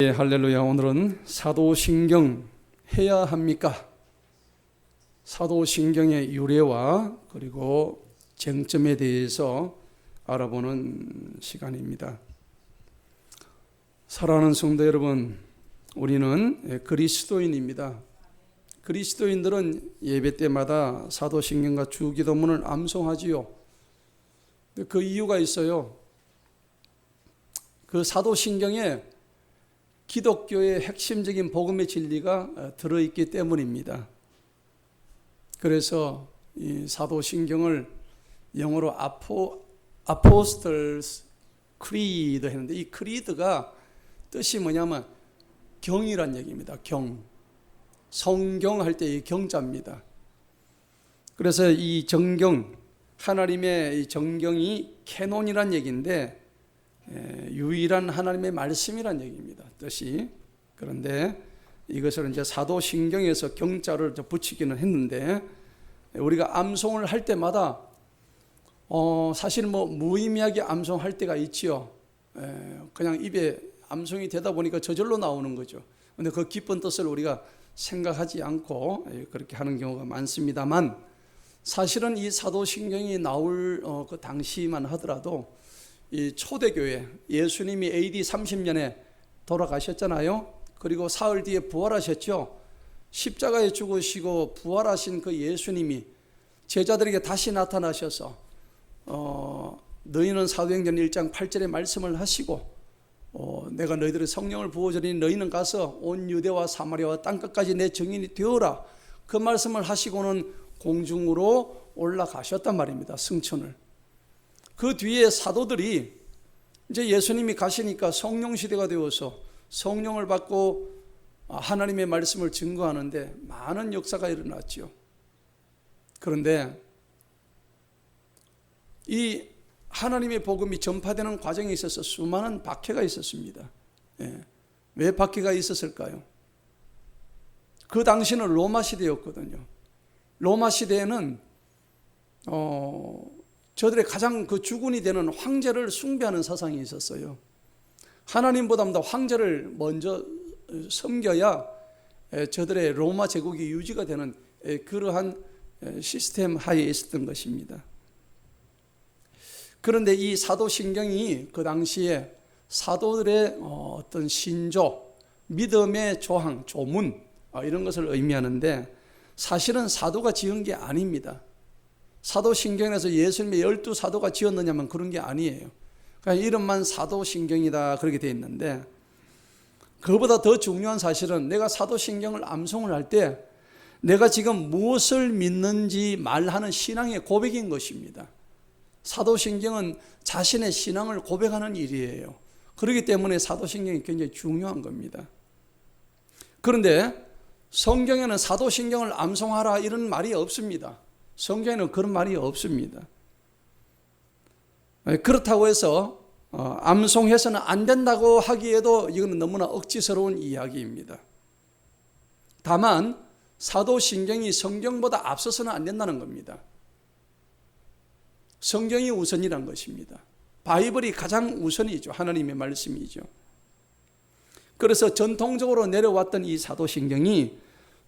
예, 할렐루야. 오늘은 사도신경 해야 합니까? 사도신경의 유래와 그리고 쟁점에 대해서 알아보는 시간입니다. 사랑하는 성도 여러분, 우리는 그리스도인입니다. 그리스도인들은 예배 때마다 사도신경과 주기도문을 암송하지요. 그 이유가 있어요. 그 사도신경에 기독교의 핵심적인 복음의 진리가 들어있기 때문입니다. 그래서 이 사도신경을 영어로 아포스톨스 크리드 했는데, 이 크리드가 뜻이 뭐냐면 경이란 얘기입니다. 경. 성경 할 때 이 경자입니다. 그래서 이 정경, 하나님의 이 정경이 캐논이란 얘기인데, 유일한 하나님의 말씀이란 얘기입니다. 뜻이. 그런데 이것을 이제 사도신경에서 경자를 붙이기는 했는데, 우리가 암송을 할 때마다 사실 무의미하게 암송할 때가 있지요. 그냥 입에 암송이 되다 보니까 저절로 나오는 거죠. 그런데 그 깊은 뜻을 우리가 생각하지 않고 그렇게 하는 경우가 많습니다만, 사실은 이 사도신경이 나올 그 당시만 하더라도 이 초대교회, 예수님이 AD 30년에 돌아가셨잖아요. 그리고 사흘 뒤에 부활하셨죠. 십자가에 죽으시고 부활하신 그 예수님이 제자들에게 다시 나타나셔서 너희는 사도행전 1장 8절에 말씀을 하시고, 내가 너희들의 성령을 부어주리니 너희는 가서 온 유대와 사마리아와 땅끝까지 내 증인이 되어라. 그 말씀을 하시고는 공중으로 올라가셨단 말입니다. 승천을. 그 뒤에 사도들이 이제 예수님이 가시니까 성령 시대가 되어서 성령을 받고 하나님의 말씀을 증거하는데 많은 역사가 일어났죠. 그런데 이 하나님의 복음이 전파되는 과정에 있어서 수많은 박해가 있었습니다. 왜 박해가 있었을까요? 그 당시는 로마 시대였거든요. 로마 시대에는 저들의 가장 그 주군이 되는 황제를 숭배하는 사상이 있었어요. 하나님보다 황제를 먼저 섬겨야 저들의 로마 제국이 유지가 되는 그러한 시스템 하에 있었던 것입니다. 그런데 이 사도신경이 그 당시에 사도들의 어떤 신조, 믿음의 조항, 조문 이런 것을 의미하는데, 사실은 사도가 지은 게 아닙니다. 사도신경에서 예수님의 12사도가 지었느냐면 그런 게 아니에요. 그냥 이름만 사도신경이다 그렇게 되어 있는데, 그보다 더 중요한 사실은 내가 사도신경을 암송을 할 때 내가 지금 무엇을 믿는지 말하는 신앙의 고백인 것입니다. 사도신경은 자신의 신앙을 고백하는 일이에요. 그렇기 때문에 사도신경이 굉장히 중요한 겁니다. 그런데 성경에는 사도신경을 암송하라 이런 말이 없습니다. 성경에는 그런 말이 없습니다. 그렇다고 해서 암송해서는 안 된다고 하기에도 이건 너무나 억지스러운 이야기입니다. 다만 사도신경이 성경보다 앞서서는 안 된다는 겁니다. 성경이 우선이란 것입니다. 바이블이 가장 우선이죠. 하나님의 말씀이죠. 그래서 전통적으로 내려왔던 이 사도신경이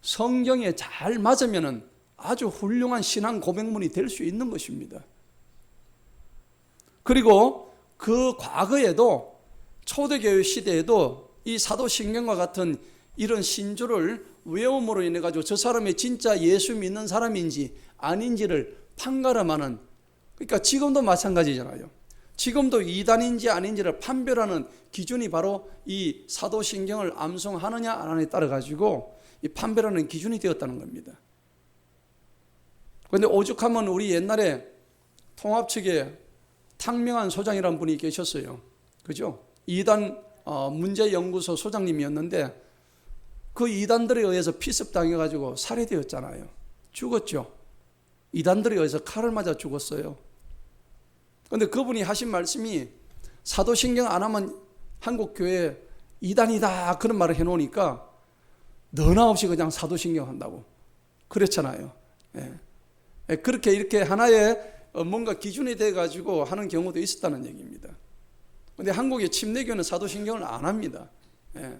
성경에 잘 맞으면은 아주 훌륭한 신앙 고백문이 될 수 있는 것입니다. 그리고 그 과거에도 초대교회 시대에도 이 사도신경과 같은 이런 신조를 외움으로 인해 가지고 저 사람이 진짜 예수 믿는 사람인지 아닌지를 판가름하는, 그러니까 지금도 마찬가지잖아요. 지금도 이단인지 아닌지를 판별하는 기준이 바로 이 사도신경을 암송하느냐 안 하느냐에 따라 가지고 이 판별하는 기준이 되었다는 겁니다. 그런데 오죽하면 우리 옛날에 통합 측에 탕명한 소장이라는 분이 계셨어요. 그죠? 이단 문제연구소 소장님이었는데 그 이단들에 의해서 피습당해가지고 살해되었잖아요. 죽었죠. 이단들에 의해서 칼을 맞아 죽었어요. 그런데 그분이 하신 말씀이 사도신경 안 하면 한국교회 이단이다 그런 말을 해놓으니까 너나 없이 그냥 사도신경 한다고 그랬잖아요. 그렇게 이렇게 하나의 뭔가 기준이 돼가지고 하는 경우도 있었다는 얘기입니다. 그런데 한국의 침례교는 사도신경을 안 합니다. 예.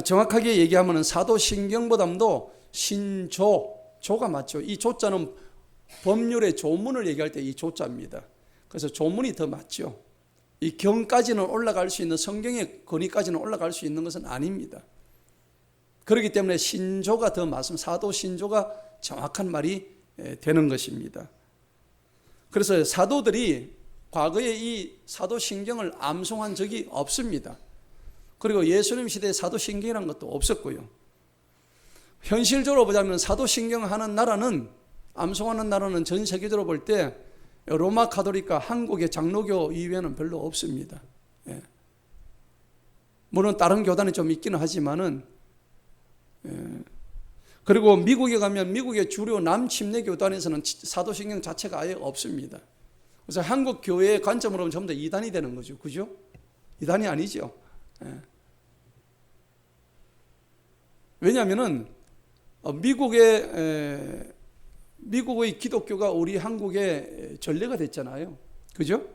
정확하게 얘기하면 사도신경보다도 신조, 조가 맞죠. 이 조자는 법률의 조문을 얘기할 때 이 조자입니다. 그래서 조문이 더 맞죠. 이 경까지는 올라갈 수 있는, 성경의 권위까지는 올라갈 수 있는 것은 아닙니다. 그렇기 때문에 신조가 더 맞습니다. 사도 신조가 정확한 말이 되는 것입니다. 그래서 사도들이 과거에 이 사도신경을 암송한 적이 없습니다. 그리고 예수님 시대에 사도신경이라는 것도 없었고요. 현실적으로 보자면 사도신경 하는 나라는, 암송하는 나라는 전 세계적으로 볼 때 로마 가톨릭과 한국의 장로교 이외에는 별로 없습니다. 예. 물론 다른 교단이 좀 있기는 하지만은, 그리고 미국에 가면 미국의 주류 남침례 교단에서는 사도신경 자체가 아예 없습니다. 그래서 한국 교회의 관점으로 보면 전부 다 이단이 되는 거죠. 그죠? 이단이 아니죠. 왜냐하면은 미국의 기독교가 우리 한국의 전례가 됐잖아요. 그죠?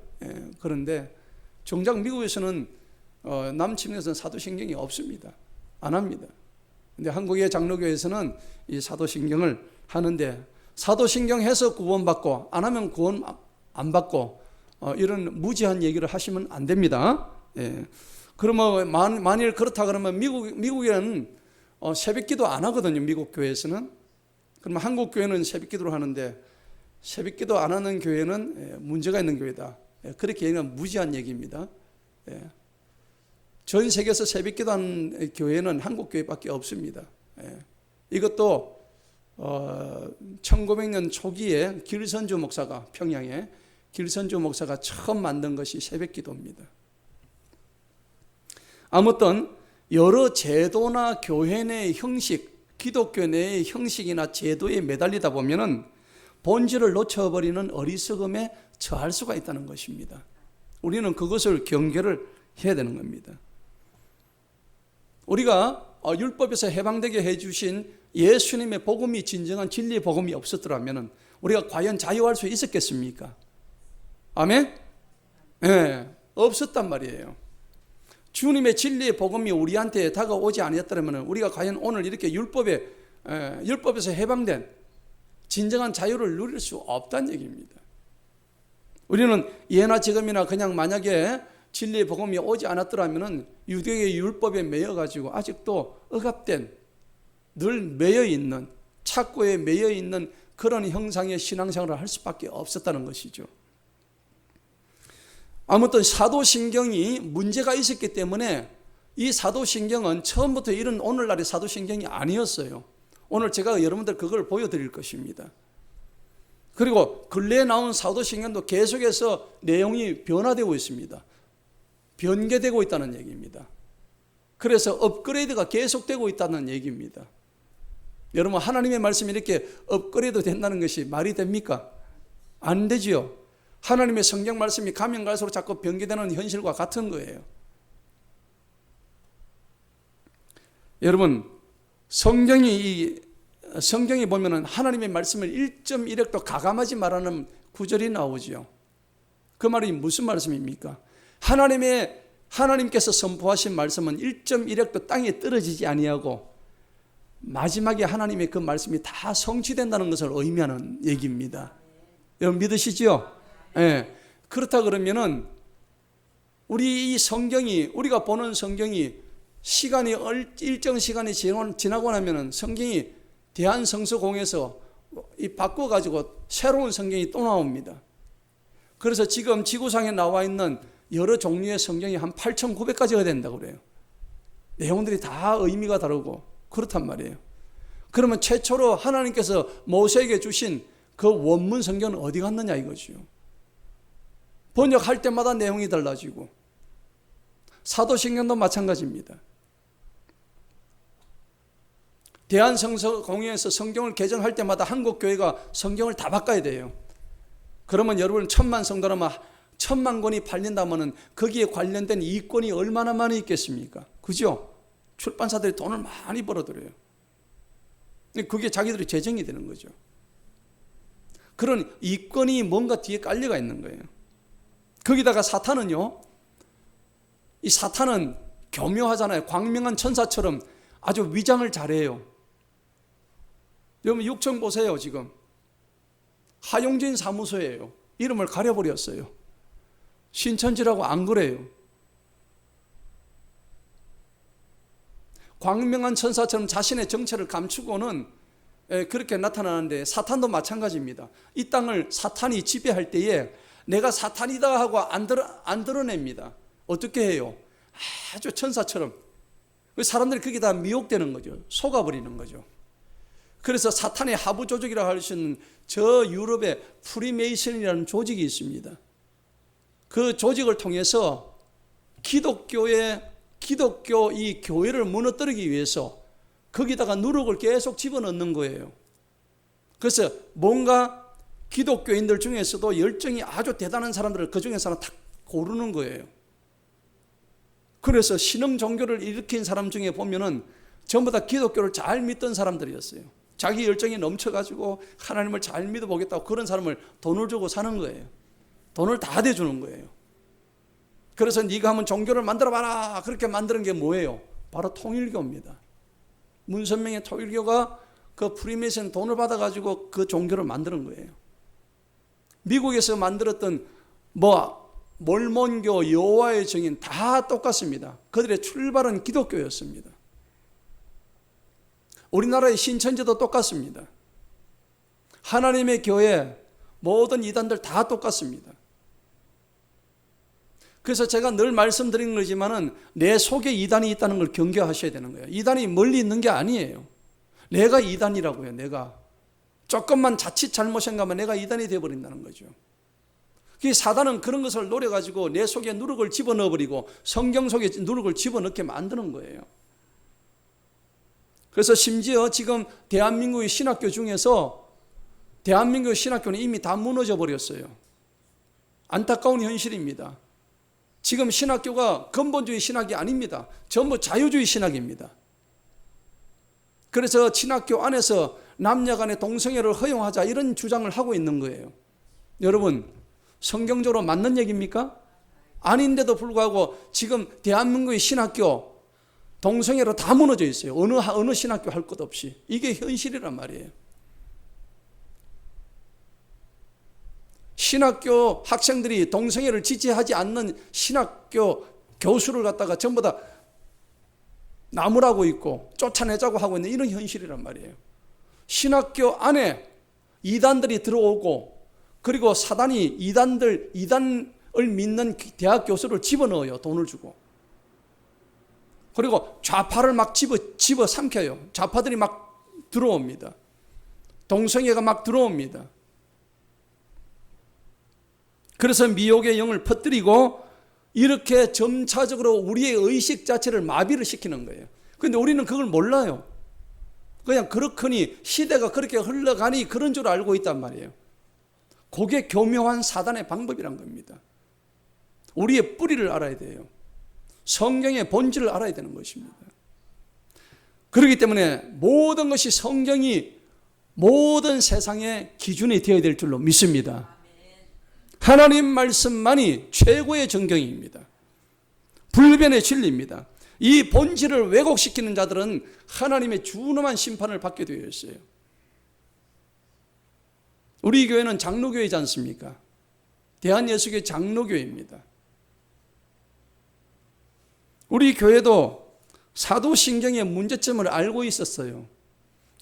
그런데 정작 미국에서는 남침례에서는 사도신경이 없습니다. 안 합니다. 근데 한국의 장로교에서는 이 사도신경을 하는데, 사도신경 해서 구원받고 안 하면 구원 안 받고 이런 무지한 얘기를 하시면 안 됩니다. 그러면 만일 그렇다 그러면 미국에는 새벽기도 안 하거든요. 미국 교회에서는. 그러면 한국 교회는 새벽기도를 하는데, 새벽기도 안 하는 교회는 문제가 있는 교회다. 그렇게 얘기하면 무지한 얘기입니다. 전 세계에서 새벽기도 하는 교회는 한국 교회밖에 없습니다. 이것도 1900년 초기에 길선주 목사가, 평양에 길선주 목사가 처음 만든 것이 새벽기도입니다. 아무튼 여러 제도나 교회 내의 형식, 기독교 내의 형식이나 제도에 매달리다 보면은 본질을 놓쳐버리는 어리석음에 처할 수가 있다는 것입니다. 우리는 그것을 경계를 해야 되는 겁니다. 우리가 율법에서 해방되게 해주신 예수님의 복음이 진정한 진리의 복음이 없었더라면 우리가 과연 자유할 수 있었겠습니까? 아멘? 네, 없었단 말이에요. 주님의 진리의 복음이 우리한테 다가오지 않았다면 우리가 과연 오늘 이렇게 율법에서 해방된 진정한 자유를 누릴 수 없다는 얘기입니다. 우리는 예나 지금이나 그냥 만약에 진리의 복음이 오지 않았더라면 유대의 율법에 매여가지고 아직도 억압된, 늘 매여있는, 착고에 매여있는 그런 형상의 신앙생활을 할 수밖에 없었다는 것이죠. 아무튼 사도신경이 문제가 있었기 때문에 이 사도신경은 처음부터 이런 오늘날의 사도신경이 아니었어요. 오늘 제가 여러분들 그걸 보여드릴 것입니다. 그리고 근래에 나온 사도신경도 계속해서 내용이 변화되고 있습니다. 변개되고 있다는 얘기입니다. 그래서 업그레이드가 계속되고 있다는 얘기입니다. 여러분, 하나님의 말씀이 이렇게 업그레이드 된다는 것이 말이 됩니까? 안 되지요. 하나님의 성경 말씀이 가면 갈수록 자꾸 변개되는 현실과 같은 거예요. 여러분, 성경이 보면은 하나님의 말씀을 1.1획도 가감하지 말라는 구절이 나오죠. 그 말이 무슨 말씀입니까? 하나님께서 선포하신 말씀은 1.1획도 땅에 떨어지지 아니하고 마지막에 하나님의 그 말씀이 다 성취된다는 것을 의미하는 얘기입니다. 여러분 믿으시죠? 네. 그렇다 그러면은 우리 이 성경이, 우리가 보는 성경이 시간이 일정 시간이 지나고 나면은 성경이 대한성서공에서 바꿔가지고 새로운 성경이 또 나옵니다. 그래서 지금 지구상에 나와 있는 여러 종류의 성경이 한 8,900가지가 된다고 그래요. 내용들이 다 의미가 다르고 그렇단 말이에요. 그러면 최초로 하나님께서 모세에게 주신 그 원문 성경은 어디 갔느냐 이거죠. 번역할 때마다 내용이 달라지고 사도신경도 마찬가지입니다. 대한성서공회에서 성경을 개정할 때마다 한국교회가 성경을 다 바꿔야 돼요. 그러면 여러분 1000만 성도라면 1000만 권이 팔린다면 거기에 관련된 이권이 얼마나 많이 있겠습니까? 그죠? 출판사들이 돈을 많이 벌어들여요. 그게 자기들의 재정이 되는 거죠. 그런 이권이 뭔가 뒤에 깔려가 있는 거예요. 거기다가 사탄은요, 이 사탄은 교묘하잖아요. 광명한 천사처럼 아주 위장을 잘해요. 여러분 6층 보세요. 지금 하용진 사무소예요. 이름을 가려버렸어요. 신천지라고 안 그래요. 광명한 천사처럼 자신의 정체를 감추고는 그렇게 나타나는데, 사탄도 마찬가지입니다. 이 땅을 사탄이 지배할 때에 내가 사탄이다 하고 안 드러냅니다. 어떻게 해요? 아주 천사처럼. 사람들이 그게 다 미혹되는 거죠. 속아버리는 거죠. 그래서 사탄의 하부 조직이라고 할 수 있는 저 유럽의 프리메이슨이라는 조직이 있습니다. 그 조직을 통해서 기독교 이 교회를 무너뜨리기 위해서 거기다가 누룩을 계속 집어넣는 거예요. 그래서 뭔가 기독교인들 중에서도 열정이 아주 대단한 사람들을 그 중에서 하나 탁 고르는 거예요. 그래서 신흥 종교를 일으킨 사람 중에 보면은 전부 다 기독교를 잘 믿던 사람들이었어요. 자기 열정이 넘쳐가지고 하나님을 잘 믿어보겠다고 그런 사람을 돈을 주고 사는 거예요. 돈을 다 대주는 거예요. 그래서 네가 한번 종교를 만들어봐라. 그렇게 만드는 게 뭐예요? 바로 통일교입니다. 문선명의 통일교가 그 프리메이슨 돈을 받아가지고 그 종교를 만드는 거예요. 미국에서 만들었던 몰몬교, 여호와의 증인 다 똑같습니다. 그들의 출발은 기독교였습니다. 우리나라의 신천지도 똑같습니다. 하나님의 교회 모든 이단들 다 똑같습니다. 그래서 제가 늘 말씀드리는 거지만은 내 속에 이단이 있다는 걸 경계하셔야 되는 거예요. 이단이 멀리 있는 게 아니에요. 내가 이단이라고요. 내가 조금만 자칫 잘못한가면 내가 이단이 되어버린다는 거죠. 사단은 그런 것을 노려가지고 내 속에 누룩을 집어넣어버리고 성경 속에 누룩을 집어넣게 만드는 거예요. 그래서 심지어 지금 대한민국의 신학교 중에서 대한민국의 신학교는 이미 다 무너져 버렸어요. 안타까운 현실입니다. 지금 신학교가 근본주의 신학이 아닙니다. 전부 자유주의 신학입니다. 그래서 신학교 안에서 남녀 간의 동성애를 허용하자 이런 주장을 하고 있는 거예요. 여러분, 성경적으로 맞는 얘기입니까? 아닌데도 불구하고 지금 대한민국의 신학교 동성애로 다 무너져 있어요. 어느 신학교 할 것 없이. 이게 현실이란 말이에요. 신학교 학생들이 동성애를 지지하지 않는 신학교 교수를 갖다가 전부 다 나무라고 있고 쫓아내자고 하고 있는 이런 현실이란 말이에요. 신학교 안에 이단들이 들어오고, 그리고 사단이 이단을 믿는 대학 교수를 집어넣어요. 돈을 주고. 그리고 좌파를 막 집어 삼켜요. 좌파들이 막 들어옵니다. 동성애가 막 들어옵니다. 그래서 미혹의 영을 퍼뜨리고 이렇게 점차적으로 우리의 의식 자체를 마비를 시키는 거예요. 그런데 우리는 그걸 몰라요. 그냥 그렇거니 시대가 그렇게 흘러가니 그런 줄 알고 있단 말이에요. 그게 교묘한 사단의 방법이란 겁니다. 우리의 뿌리를 알아야 돼요. 성경의 본질을 알아야 되는 것입니다. 그렇기 때문에 모든 것이 성경이 모든 세상의 기준이 되어야 될 줄로 믿습니다. 하나님 말씀만이 최고의 정경입니다. 불변의 진리입니다. 이 본질을 왜곡시키는 자들은 하나님의 준엄한 심판을 받게 되어 있어요. 우리 교회는 장로교회지 않습니까? 대한예수교회 장로교회입니다. 우리 교회도 사도신경의 문제점을 알고 있었어요.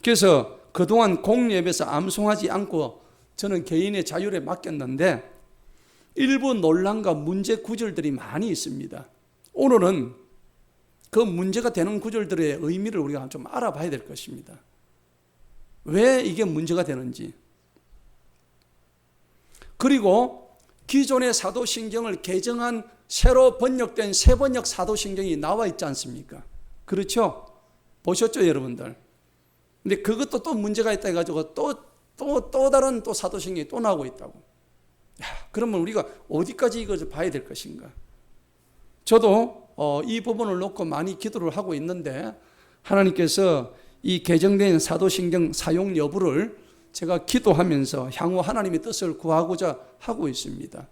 그래서 그동안 공예배에서 암송하지 않고 저는 개인의 자율에 맡겼는데 일부 논란과 문제 구절들이 많이 있습니다. 오늘은 그 문제가 되는 구절들의 의미를 우리가 좀 알아봐야 될 것입니다. 왜 이게 문제가 되는지. 그리고 기존의 사도신경을 개정한 새로 번역된 새번역 사도신경이 나와 있지 않습니까? 그렇죠? 보셨죠, 여러분들? 근데 그것도 또 문제가 있다 해가지고 또 다른 또 사도신경이 또 나오고 있다고. 그러면 우리가 어디까지 이것을 봐야 될 것인가? 저도 이 부분을 놓고 많이 기도를 하고 있는데 하나님께서 이 개정된 사도신경 사용 여부를 제가 기도하면서 향후 하나님의 뜻을 구하고자 하고 있습니다.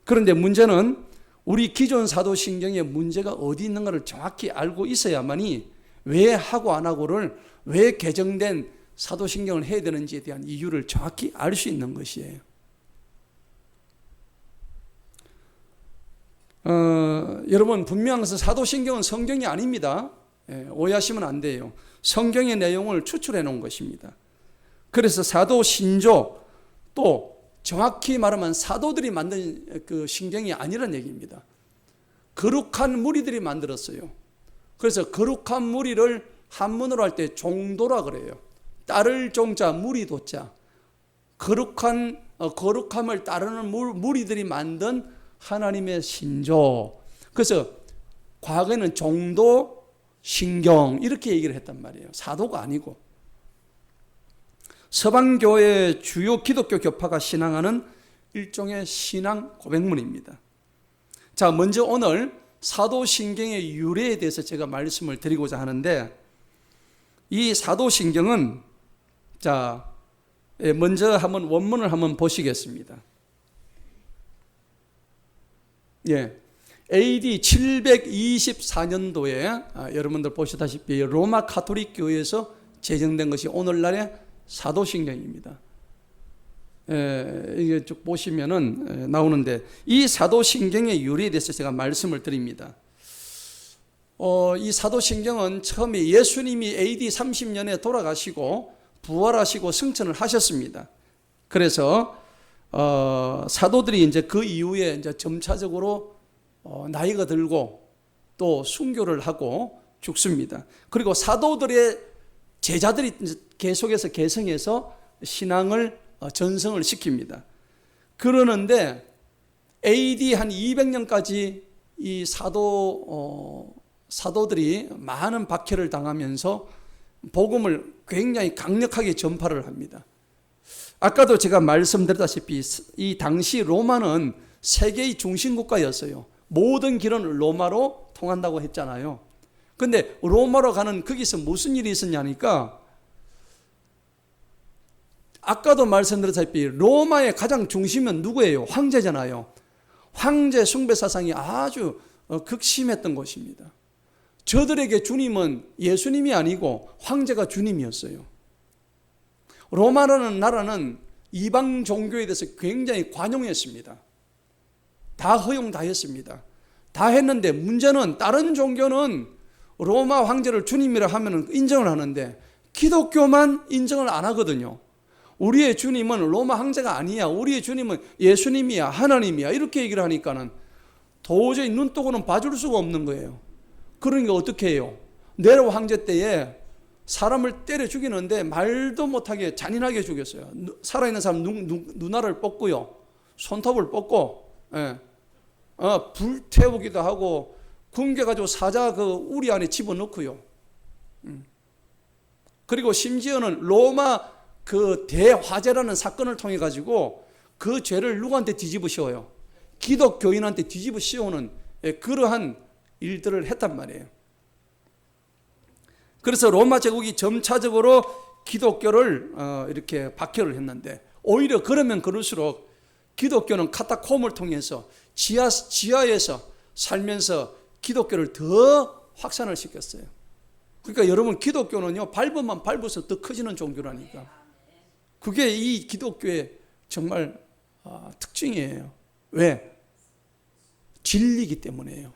그런데 문제는 우리 기존 사도신경의 문제가 어디 있는가를 정확히 알고 있어야만이 왜 하고 안 하고를, 왜 개정된 사도신경을 해야 되는지에 대한 이유를 정확히 알 수 있는 것이에요. 여러분, 분명해서 사도신경은 성경이 아닙니다. 오해하시면 안 돼요. 성경의 내용을 추출해 놓은 것입니다. 그래서 사도신조, 또 정확히 말하면 사도들이 만든 그 신경이 아니란 얘기입니다. 거룩한 무리들이 만들었어요. 그래서 거룩한 무리를 한문으로 할 때 종도라 그래요. 따를 종자, 무리도자. 거룩함을 따르는 무리들이 만든 하나님의 신조. 그래서 과거에는 종도, 신경 이렇게 얘기를 했단 말이에요. 사도가 아니고. 서방교회의 주요 기독교 교파가 신앙하는 일종의 신앙 고백문입니다. 자, 먼저 오늘 사도신경의 유래에 대해서 제가 말씀을 드리고자 하는데, 이 사도신경은, 자, 먼저 한번 원문을 한번 보시겠습니다. AD 724년도에 여러분들 보시다시피 로마 가톨릭 교회에서 제정된 것이 오늘날의 사도신경입니다. 이게 쭉 보시면은 나오는데, 이 사도신경의 유래에 대해서 제가 말씀을 드립니다. 이 사도신경은 처음에 예수님이 AD 30년에 돌아가시고 부활하시고 승천을 하셨습니다. 그래서 사도들이 이제 그 이후에 이제 점차적으로 나이가 들고 또 순교를 하고 죽습니다. 그리고 사도들의 제자들이 계속해서 계승해서 신앙을 전성을 시킵니다. 그러는데 AD 한 200년까지 이 사도들이 많은 박해를 당하면서 복음을 굉장히 강력하게 전파를 합니다. 아까도 제가 말씀드렸다시피 이 당시 로마는 세계의 중심국가였어요. 모든 길은 로마로 통한다고 했잖아요. 근데 로마로 가는 거기서 무슨 일이 있었냐니까, 아까도 말씀드렸다시피 로마의 가장 중심은 누구예요? 황제잖아요. 황제 숭배 사상이 아주 극심했던 것입니다. 저들에게 주님은 예수님이 아니고 황제가 주님이었어요. 로마라는 나라는 이방 종교에 대해서 굉장히 관용했습니다. 다 허용 다 했습니다. 다 했는데 문제는 다른 종교는 로마 황제를 주님이라 하면 인정을 하는데 기독교만 인정을 안 하거든요. 우리의 주님은 로마 황제가 아니야, 우리의 주님은 예수님이야, 하나님이야, 이렇게 얘기를 하니까는 도저히 눈뜨고는 봐줄 수가 없는 거예요. 그러니까 어떻게 해요? 네로 황제 때에 사람을 때려 죽이는데 말도 못하게 잔인하게 죽였어요. 살아있는 사람 눈알을 뽑고요, 손톱을 뽑고, 불태우기도 하고, 굶겨가지고 사자 그 우리 안에 집어넣고요. 그리고 심지어는 로마 그 대화재라는 사건을 통해 가지고 그 죄를 누구한테 뒤집어 씌워요? 기독교인한테 뒤집어 씌우는 그러한 일들을 했단 말이에요. 그래서 로마 제국이 점차적으로 기독교를 이렇게 박해를 했는데, 오히려 그러면 그럴수록 기독교는 카타콤을 통해서 지하에서 살면서 기독교를 더 확산을 시켰어요. 그러니까 여러분, 기독교는요, 밟으면 밟을수록 더 커지는 종교라니까. 그게 이 기독교의 정말 특징이에요. 왜? 진리이기 때문이에요.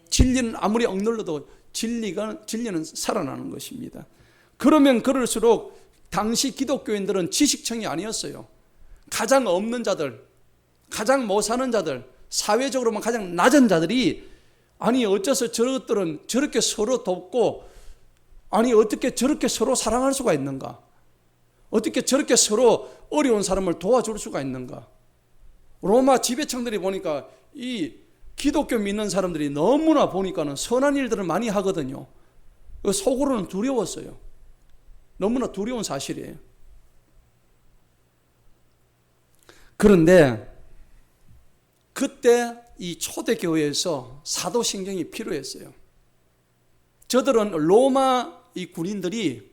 진리는 아무리 억눌러도 진리는 살아나는 것입니다. 그러면 그럴수록 당시 기독교인들은 지식층이 아니었어요. 가장 없는 자들, 가장 못 사는 자들, 사회적으로만 가장 낮은 자들이, 아니 어째서 저것들은 저렇게 서로 돕고, 아니 어떻게 저렇게 서로 사랑할 수가 있는가, 어떻게 저렇게 서로 어려운 사람을 도와줄 수가 있는가. 로마 지배층들이 보니까 이 기독교 믿는 사람들이 너무나 보니까는 선한 일들을 많이 하거든요. 속으로는 두려웠어요. 너무나 두려운 사실이에요. 그런데 그때 이 초대교회에서 사도신경이 필요했어요. 저들은 로마 이 군인들이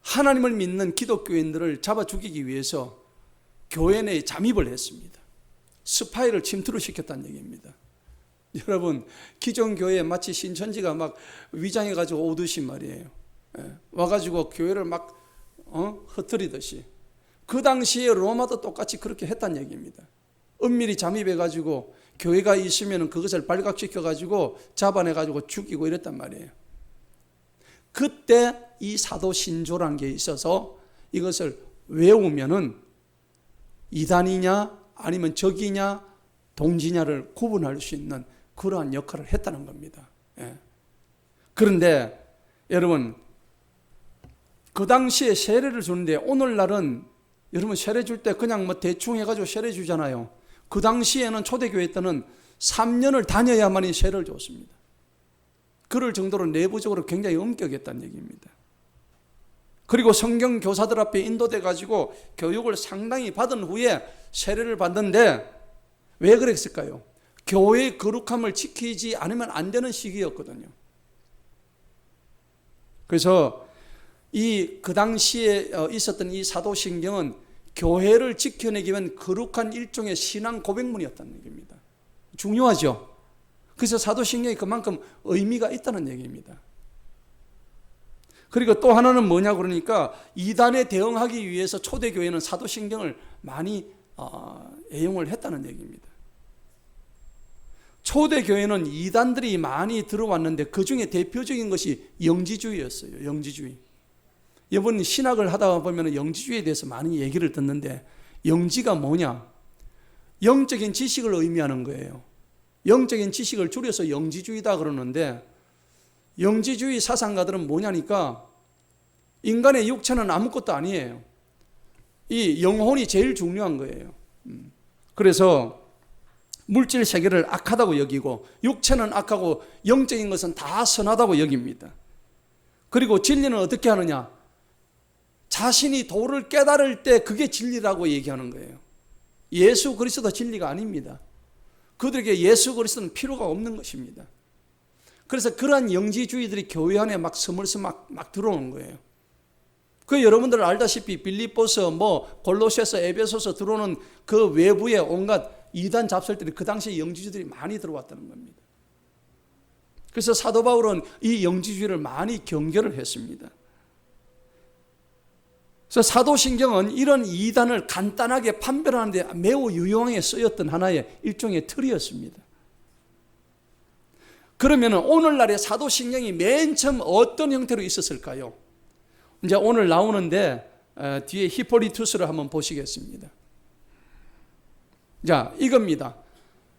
하나님을 믿는 기독교인들을 잡아 죽이기 위해서 교회 내에 잠입을 했습니다. 스파이를 침투를 시켰다는 얘기입니다. 여러분, 기존 교회에 마치 신천지가 막 위장해가지고 오듯이 말이에요. 와가지고 교회를 막 흩트리듯이. 그 당시에 로마도 똑같이 그렇게 했단 얘기입니다. 은밀히 잠입해가지고 교회가 있으면 그것을 발각시켜가지고 잡아내가지고 죽이고 이랬단 말이에요. 그때 이 사도신조라는 게 있어서 이것을 외우면은 이단이냐 아니면 적이냐 동지냐를 구분할 수 있는 그러한 역할을 했다는 겁니다. 그런데 여러분, 그 당시에 세례를 주는데 오늘날은 여러분 세례 줄 때 그냥 뭐 대충 해가지고 세례 주잖아요. 그 당시에는 초대교회 때는 3년을 다녀야만이 세례를 줬습니다. 그럴 정도로 내부적으로 굉장히 엄격했다는 얘기입니다. 그리고 성경 교사들 앞에 인도돼 가지고 교육을 상당히 받은 후에 세례를 받는데 왜 그랬을까요? 교회의 거룩함을 지키지 않으면 안 되는 시기였거든요. 그래서 그 당시에 있었던 이 사도신경은 교회를 지켜내기 위한 거룩한 일종의 신앙 고백문이었다는 얘기입니다. 중요하죠. 그래서 사도신경이 그만큼 의미가 있다는 얘기입니다. 그리고 또 하나는 뭐냐 그러니까 이단에 대응하기 위해서 초대교회는 사도신경을 많이 애용을 했다는 얘기입니다. 초대교회는 이단들이 많이 들어왔는데 그 중에 대표적인 것이 영지주의였어요. 영지주의. 이번 신학을 하다 보면 영지주의에 대해서 많이 얘기를 듣는데 영지가 뭐냐? 영적인 지식을 의미하는 거예요. 영적인 지식을 줄여서 영지주의다 그러는데 영지주의 사상가들은 뭐냐니까 인간의 육체는 아무것도 아니에요. 이 영혼이 제일 중요한 거예요. 그래서 물질 세계를 악하다고 여기고 육체는 악하고 영적인 것은 다 선하다고 여깁니다. 그리고 진리는 어떻게 하느냐? 자신이 도를 깨달을 때 그게 진리라고 얘기하는 거예요. 예수 그리스도 진리가 아닙니다. 그들에게 예수 그리스도는 필요가 없는 것입니다. 그래서 그러한 영지주의들이 교회 안에 막 스물스물 막 들어오는 거예요. 그 여러분들 알다시피 빌립보서 골로새서 에베소서 들어오는 그 외부에 온갖 이단 잡설들이 그 당시에 영지주의들이 많이 들어왔다는 겁니다. 그래서 사도 바울은 이 영지주의를 많이 경계를 했습니다. 그래서 사도신경은 이런 이단을 간단하게 판별하는 데 매우 유용하게 쓰였던 하나의 일종의 틀이었습니다. 그러면 오늘날의 사도신경이 맨 처음 어떤 형태로 있었을까요? 이제 오늘 나오는데 뒤에 히폴리투스를 한번 보시겠습니다. 자, 이겁니다.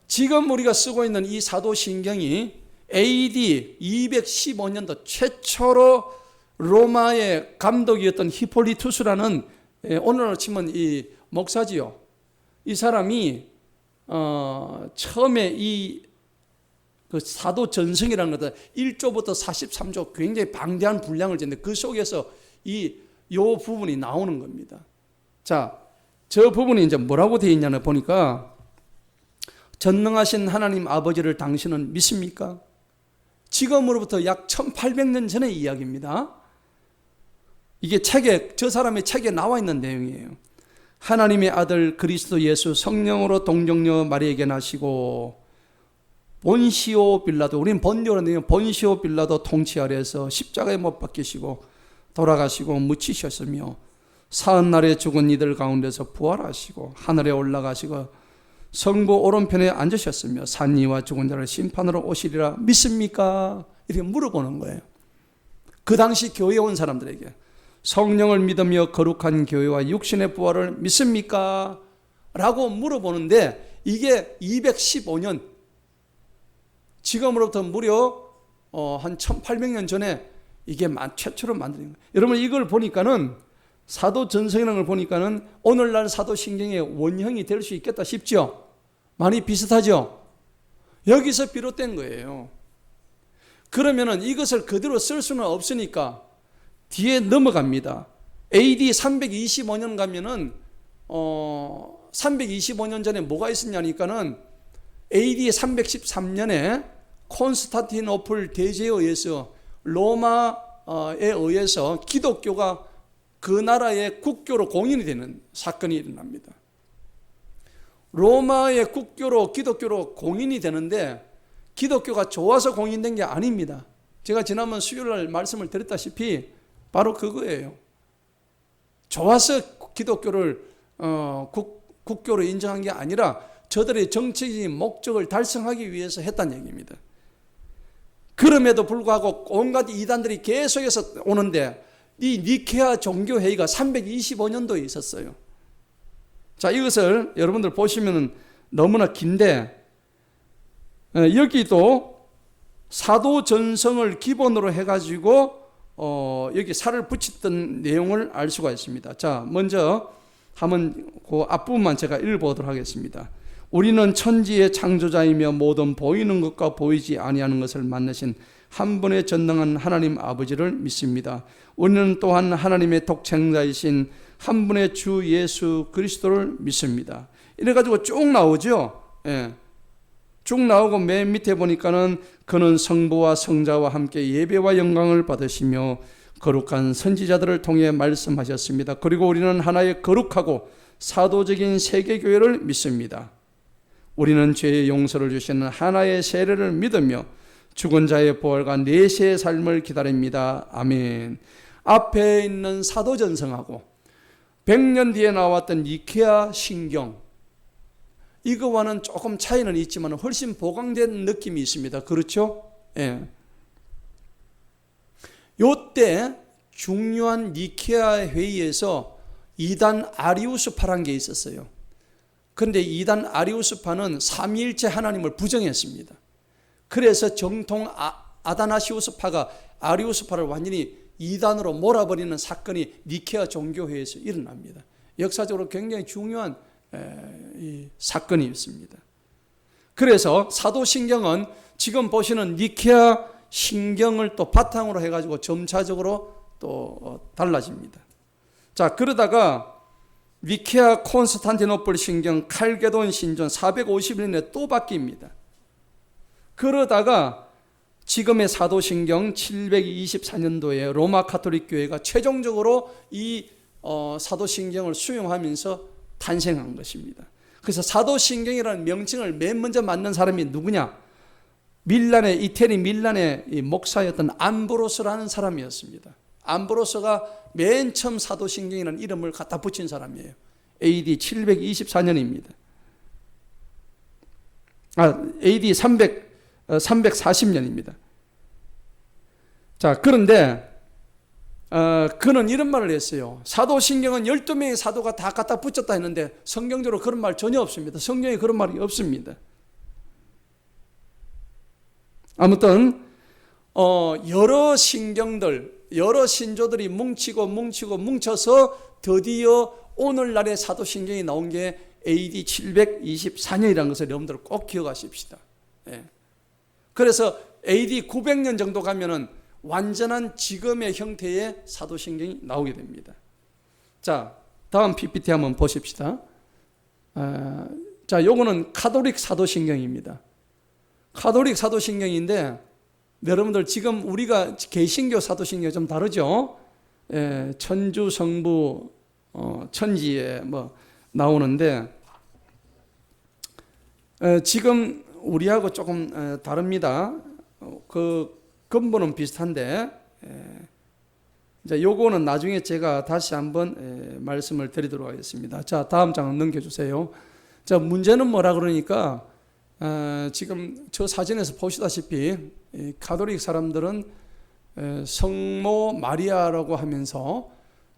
지금 우리가 쓰고 있는 이 사도신경이 AD 215년도 최초로 로마의 감독이었던 히폴리투스라는 오늘날 치면 이 목사지요. 이 사람이 처음에 그 사도 전승이라는 것은 1조부터 43조 굉장히 방대한 분량을 쟀는데 그 속에서 요 부분이 나오는 겁니다. 자, 저 부분이 이제 뭐라고 되어 있냐는 보니까 전능하신 하나님 아버지를 당신은 믿습니까? 지금으로부터 약 1800년 전의 이야기입니다. 이게 저 사람의 책에 나와 있는 내용이에요. 하나님의 아들 그리스도 예수 성령으로 동정녀 마리아에게 나시고 본시오 빌라도, 우리는 본교로 내면 본시오 빌라도 통치 아래에서 십자가에 못 박히시고 돌아가시고 묻히셨으며 사흘날에 죽은 이들 가운데서 부활하시고 하늘에 올라가시고 성부 오른편에 앉으셨으며 산 이와 죽은 자를 심판으로 오시리라 믿습니까? 이렇게 물어보는 거예요. 그 당시 교회에 온 사람들에게 성령을 믿으며 거룩한 교회와 육신의 부활을 믿습니까? 라고 물어보는데 이게 215년, 지금으로부터 무려 한 1800년 전에 이게 최초로 만든 거예요. 여러분 이걸 보니까는 사도 전성이라는 걸 보니까는 오늘날 사도신경의 원형이 될 수 있겠다 싶죠? 많이 비슷하죠? 여기서 비롯된 거예요. 그러면은 이것을 그대로 쓸 수는 없으니까 뒤에 넘어갑니다. AD 325년 가면은 325년 전에 뭐가 있었냐니까는 AD 313년에 콘스탄티노플 대제에 의해서 로마에 의해서 기독교가 그 나라의 국교로 공인이 되는 사건이 일어납니다. 로마의 국교로 기독교로 공인이 되는데 기독교가 좋아서 공인된 게 아닙니다. 제가 지난번 수요일날 말씀을 드렸다시피 바로 그거예요. 좋아서 기독교를 국교로 인정한 게 아니라 저들의 정치적인 목적을 달성하기 위해서 했다는 얘기입니다. 그럼에도 불구하고 온갖 이단들이 계속해서 오는데 이 니케아 종교회의가 325년도에 있었어요. 자, 이것을 여러분들 보시면 너무나 긴데 여기도 사도 전성을 기본으로 해가지고 여기 살을 붙였던 내용을 알 수가 있습니다. 자, 먼저 한번 그 앞부분만 제가 읽어보도록 하겠습니다. 우리는 천지의 창조자이며 모든 보이는 것과 보이지 아니하는 것을 만드신 한 분의 전능한 하나님 아버지를 믿습니다. 우리는 또한 하나님의 독생자이신 한 분의 주 예수 그리스도를 믿습니다. 이래가지고 쭉 나오죠. 예. 쭉 나오고 맨 밑에 보니까는 그는 성부와 성자와 함께 예배와 영광을 받으시며 거룩한 선지자들을 통해 말씀하셨습니다. 그리고 우리는 하나의 거룩하고 사도적인 세계교회를 믿습니다. 우리는 죄의 용서를 주시는 하나의 세례를 믿으며 죽은 자의 부활과 내세의 삶을 기다립니다. 아멘. 앞에 있는 사도전성하고 100년 뒤에 나왔던 니케아 신경, 이거와는 조금 차이는 있지만 훨씬 보강된 느낌이 있습니다. 그렇죠? 예. 요때 중요한 니케아 회의에서 이단 아리우스파란 게 있었어요. 그런데 이단 아리우스파는 삼위일체 하나님을 부정했습니다. 그래서 정통 아다나시우스파가 아리우스파를 완전히 이단으로 몰아버리는 사건이 니케아 종교회에서 일어납니다. 역사적으로 굉장히 중요한 이 사건이 있습니다. 그래서 사도신경은 지금 보시는 니케아 신경을 또 바탕으로 해가지고 점차적으로 또 달라집니다. 자, 그러다가 니케아 콘스탄티노플 신경, 칼게돈 신전 451년에 또 바뀝니다. 그러다가 지금의 사도신경 724년도에 로마 가톨릭 교회가 최종적으로 이 사도신경을 수용하면서 탄생한 것입니다. 그래서 사도신경이라는 명칭을 맨 먼저 만든 사람이 누구냐? 이태리 밀란의 목사였던 암브로스라는 사람이었습니다. 암브로스가 맨 처음 사도신경이라는 이름을 갖다 붙인 사람이에요. AD 724년입니다. AD 340년입니다. 자, 그런데 그는 이런 말을 했어요. 사도신경은 12명의 사도가 다 갖다 붙였다 했는데 성경적으로 그런 말 전혀 없습니다. 성경에 그런 말이 없습니다. 아무튼 여러 신경들, 여러 신조들이 뭉쳐서 드디어 오늘날의 사도신경이 나온 게 AD 724년이라는 것을 여러분들 꼭 기억하십시다. 예. 그래서 AD 900년 정도 가면은 완전한 지금의 형태의 사도신경이 나오게 됩니다. 자, 다음 PPT 한번 보십시다. 자, 요거는 가톨릭 사도신경입니다. 가톨릭 사도신경인데 여러분들 지금 우리가 개신교 사도신경이 좀 다르죠? 예, 천주 성부 천지에 뭐 나오는데 지금 우리하고 조금 다릅니다. 그 근본은 비슷한데 이제 요거는 나중에 제가 다시 한번 말씀을 드리도록 하겠습니다. 자, 다음 장 넘겨주세요. 자, 문제는 뭐라 그러니까 지금 저 사진에서 보시다시피 가톨릭 사람들은 성모 마리아라고 하면서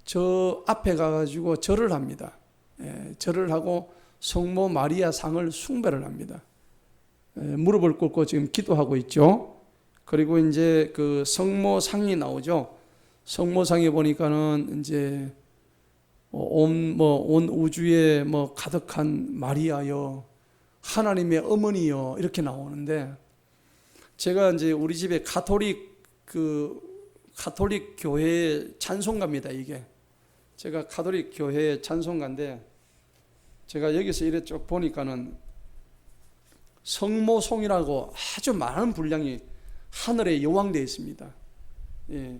저 앞에 가가지고 절을 합니다. 절을 하고 성모 마리아 상을 숭배를 합니다. 무릎을 꿇고 지금 기도하고 있죠. 그리고 이제 그 성모상이 나오죠. 성모상에 보니까는 이제 온 우주에 가득한 마리아여, 하나님의 어머니여 이렇게 나오는데, 제가 이제 우리 집에 가톨릭 교회 찬송가입니다. 이게 제가 가톨릭 교회 찬송가인데 제가 여기서 이래 쭉 보니까는 성모송이라고 아주 많은 분량이 하늘에 여왕되어 있습니다. 예.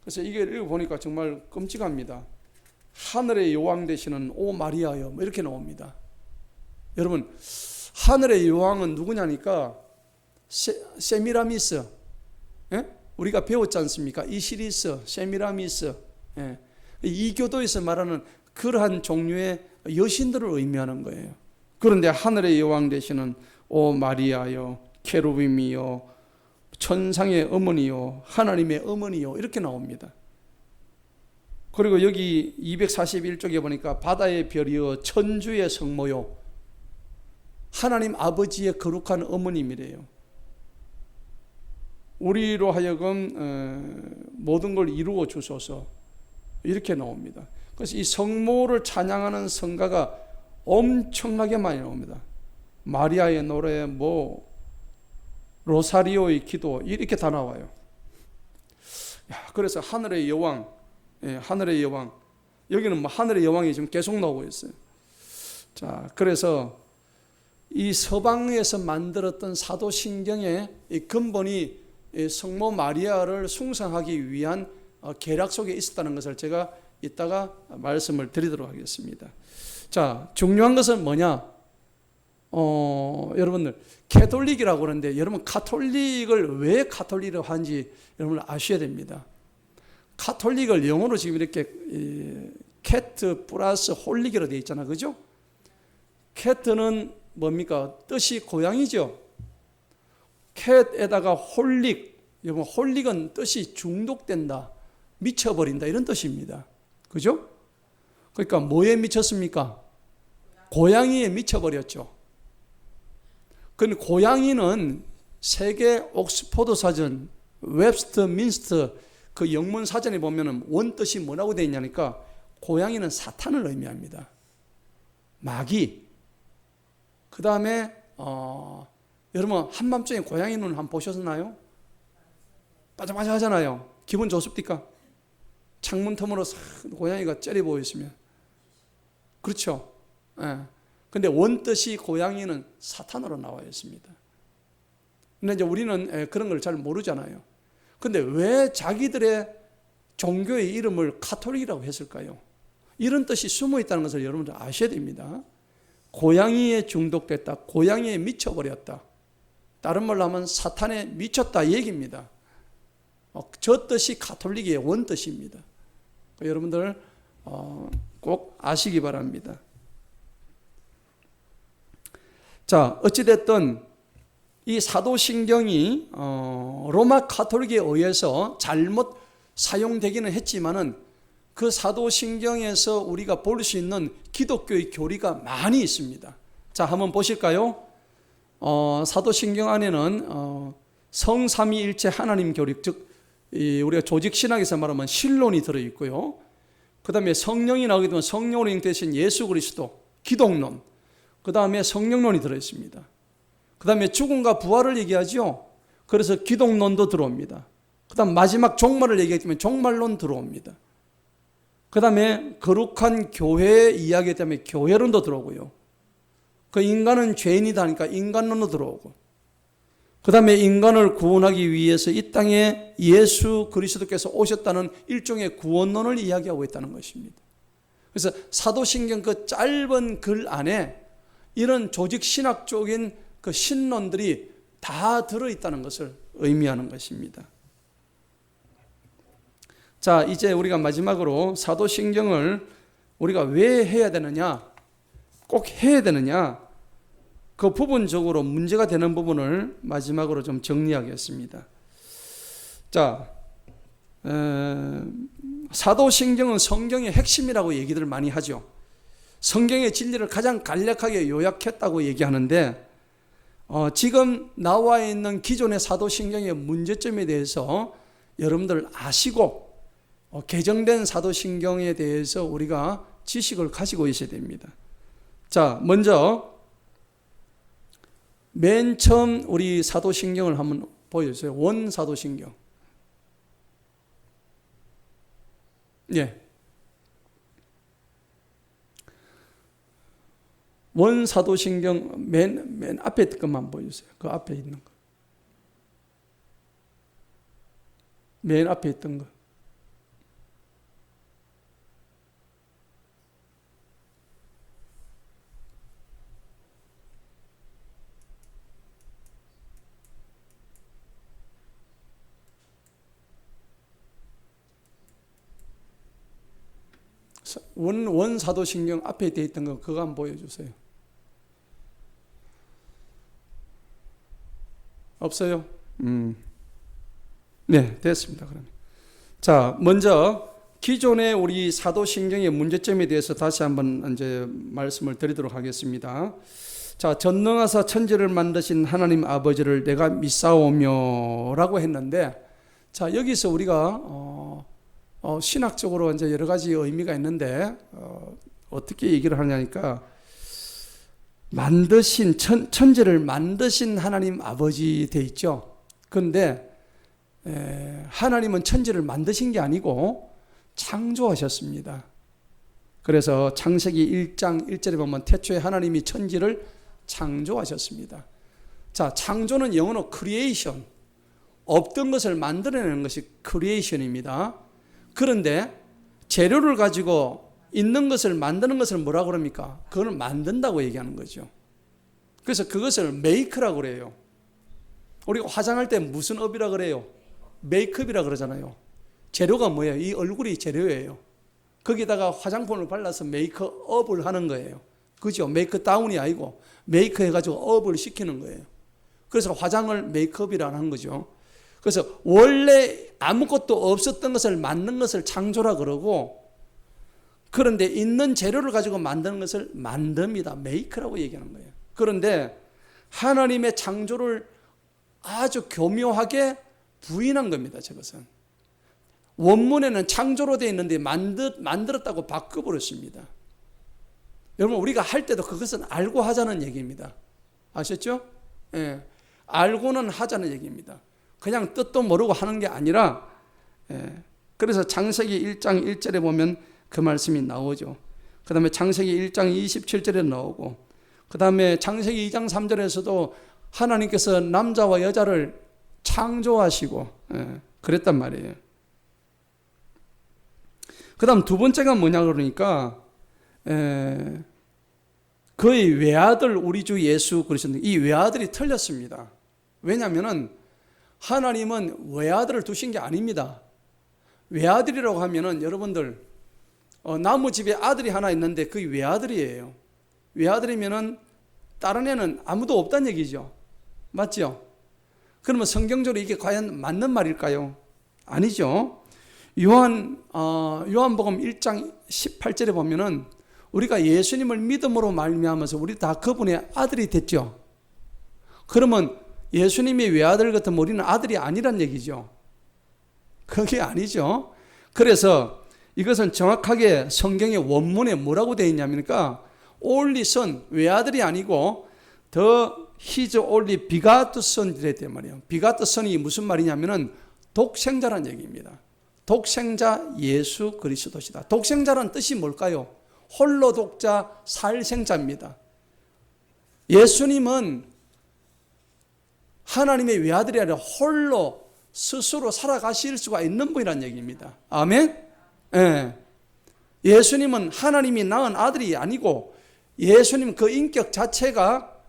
그래서 이게 읽어보니까 정말 끔찍합니다. 하늘의 여왕 되시는 오 마리아여 뭐 이렇게 나옵니다. 여러분, 하늘의 여왕은 누구냐니까 세미라미스, 예? 우리가 배웠지 않습니까? 이시리스, 세미라미스, 예. 이 교도에서 말하는 그러한 종류의 여신들을 의미하는 거예요. 그런데 하늘의 여왕 되시는 오 마리아여, 케루빔이여, 천상의 어머니요, 하나님의 어머니요, 이렇게 나옵니다. 그리고 여기 241쪽에 보니까 바다의 별이여, 천주의 성모요, 하나님 아버지의 거룩한 어머님이래요. 우리로 하여금 모든 걸 이루어 주소서, 이렇게 나옵니다. 그래서 이 성모를 찬양하는 성가가 엄청나게 많이 나옵니다. 마리아의 노래, 로사리오의 기도, 이렇게 다 나와요. 그래서 하늘의 여왕, 하늘의 여왕, 여기는 하늘의 여왕이 지금 계속 나오고 있어요. 자, 그래서 이 서방에서 만들었던 사도신경의 이 근본이 성모 마리아를 숭상하기 위한 계략 속에 있었다는 것을 제가 이따가 말씀을 드리도록 하겠습니다. 자, 중요한 것은 뭐냐? 여러분들 캐톨릭이라고 그러는데, 여러분 카톨릭을 왜 카톨릭이라고 하는지 여러분 아셔야 됩니다. 카톨릭을 영어로 지금 이렇게 캣 플러스 홀릭이라고 되어 있잖아, 그죠? 캣는 뭡니까? 뜻이 고양이죠. 캣에다가 홀릭, 여러분 홀릭은 뜻이 중독된다, 미쳐버린다, 이런 뜻입니다. 그죠? 그러니까 뭐에 미쳤습니까? 고양이에 미쳐버렸죠. 근데 고양이는 세계 옥스포드 사전, 웹스터 민스터 그 영문 사전에 보면은 원뜻이 뭐라고 되어 있냐니까, 고양이는 사탄을 의미합니다. 마귀. 그 다음에 여러분 한밤중에 고양이 눈 한번 보셨나요? 빠자빠자 하잖아요. 기분 좋습니까? 창문 틈으로 싹 고양이가 째려보고 있으면. 그렇죠? 예. 근데 원뜻이 고양이는 사탄으로 나와 있습니다. 근데 이제 우리는 그런 걸 잘 모르잖아요. 근데 왜 자기들의 종교의 이름을 카톨릭이라고 했을까요? 이런 뜻이 숨어 있다는 것을 여러분들 아셔야 됩니다. 고양이에 중독됐다, 고양이에 미쳐버렸다, 다른 말로 하면 사탄에 미쳤다 얘기입니다. 저 뜻이 카톨릭의 원뜻입니다. 여러분들 꼭 아시기 바랍니다. 자, 어찌됐든 이 사도신경이 로마 카톨릭에 의해서 잘못 사용되기는 했지만은, 그 사도신경에서 우리가 볼 수 있는 기독교의 교리가 많이 있습니다. 자, 한번 보실까요? 사도신경 안에는 성삼위일체 하나님 교리, 즉 우리가 조직신학에서 말하면 신론이 들어있고요. 그 다음에 성령이 나오게 되면 성령으로 잉태되신 예수 그리스도, 기독론, 그 다음에 성령론이 들어있습니다. 그 다음에 죽음과 부활을 얘기하죠. 그래서 기독론도 들어옵니다. 그 다음 마지막 종말을 얘기하기 때문에 종말론 들어옵니다. 그 다음에 거룩한 교회 이야기 때문에 교회론도 들어오고요. 그 인간은 죄인이다 하니까 인간론도 들어오고, 그 다음에 인간을 구원하기 위해서 이 땅에 예수 그리스도께서 오셨다는 일종의 구원론을 이야기하고 있다는 것입니다. 그래서 사도신경 그 짧은 글 안에 이런 조직신학적인 그 신론들이 다 들어있다는 것을 의미하는 것입니다. 자, 이제 우리가 마지막으로 사도신경을 우리가 왜 해야 되느냐, 꼭 해야 되느냐, 그 부분적으로 문제가 되는 부분을 마지막으로 좀 정리하겠습니다. 자, 사도신경은 성경의 핵심이라고 얘기들 많이 하죠. 성경의 진리를 가장 간략하게 요약했다고 얘기하는데, 지금 나와 있는 기존의 사도신경의 문제점에 대해서 여러분들 아시고, 개정된 사도신경에 대해서 우리가 지식을 가지고 있어야 됩니다. 자, 먼저 맨 처음 우리 사도신경을 한번 보여주세요. 원사도신경. 예. 원사도신경 맨 앞에 것만 보여주세요. 그 앞에 있는 거. 맨 앞에 있던 거. 원사도신경 앞에 돼 있던 거 그거 한번 보여주세요. 없어요? 네, 됐습니다. 그러면 자, 먼저 기존의 우리 사도신경의 문제점에 대해서 다시 한번 이제 말씀을 드리도록 하겠습니다. 자, 전능하사 천지를 만드신 하나님 아버지를 내가 믿사오며라고 했는데, 자, 여기서 우리가 신학적으로 이제 여러 가지 의미가 있는데 어떻게 얘기를 하냐니까, 만드신 천지를 만드신 하나님 아버지 돼 있죠. 그런데 하나님은 천지를 만드신 게 아니고 창조하셨습니다. 그래서 창세기 1장 1절에 보면 태초에 하나님이 천지를 창조하셨습니다. 자, 창조는 영어로 creation, 없던 것을 만들어내는 것이 creation입니다. 그런데 재료를 가지고 있는 것을 만드는 것을 뭐라고 그럽니까? 그걸 만든다고 얘기하는 거죠. 그래서 그것을 make라고 그래요. 우리가 화장할 때 무슨 업이라 그래요? 메이크업이라 그러잖아요. 재료가 뭐예요? 이 얼굴이 재료예요. 거기다가 화장품을 발라서 메이크업을 하는 거예요. 그죠? 메이크 다운이 아니고 메이크 해가지고 업을 시키는 거예요. 그래서 화장을 메이크업이라고 하는 거죠. 그래서 원래 아무것도 없었던 것을 만든 것을 창조라 그러고, 그런데 있는 재료를 가지고 만드는 것을 만듭니다. 메이크라고 얘기하는 거예요. 그런데 하나님의 창조를 아주 교묘하게 부인한 겁니다. 저것은 원문에는 창조로 되어 있는데 만들었다고 바꿔버렸습니다. 여러분, 우리가 할 때도 그것은 알고 하자는 얘기입니다. 아셨죠? 예, 알고는 하자는 얘기입니다. 그냥 뜻도 모르고 하는 게 아니라, 그래서 창세기 1장 1절에 보면 그 말씀이 나오죠. 그 다음에 창세기 1장 27절에 나오고, 그 다음에 창세기 2장 3절에서도 하나님께서 남자와 여자를 창조하시고 그랬단 말이에요. 그 다음 두 번째가 뭐냐 그러니까, 그의 외아들 우리 주 예수 그리스도인데, 이 외아들이 틀렸습니다. 왜냐하면 하나님은 외아들을 두신 게 아닙니다. 외아들이라고 하면은 여러분들, 나무집에 아들이 하나 있는데 그게 외아들이에요. 외아들이면은 다른 애는 아무도 없다는 얘기죠. 맞죠? 그러면 성경적으로 이게 과연 맞는 말일까요? 아니죠. 요한복음 1장 18절에 보면은 우리가 예수님을 믿음으로 말미암아서 우리 다 그분의 아들이 됐죠. 그러면 예수님이 외아들 같으면 우리는 아들이 아니란 얘기죠. 그게 아니죠. 그래서 이것은 정확하게 성경의 원문에 뭐라고 되어 있냐면까, only son, 외아들이 아니고 the his only begotten son이래 된 말이에요. begotten son이 무슨 말이냐면은 독생자란 얘기입니다. 독생자 예수 그리스도시다. 독생자란 뜻이 뭘까요? 홀로 독자 살생자입니다. 예수님은 하나님의 외아들이 아니라 홀로 스스로 살아가실 수가 있는 분이란 얘기입니다. 아멘? 예. 예수님은 하나님이 낳은 아들이 아니고 예수님 그 인격 자체가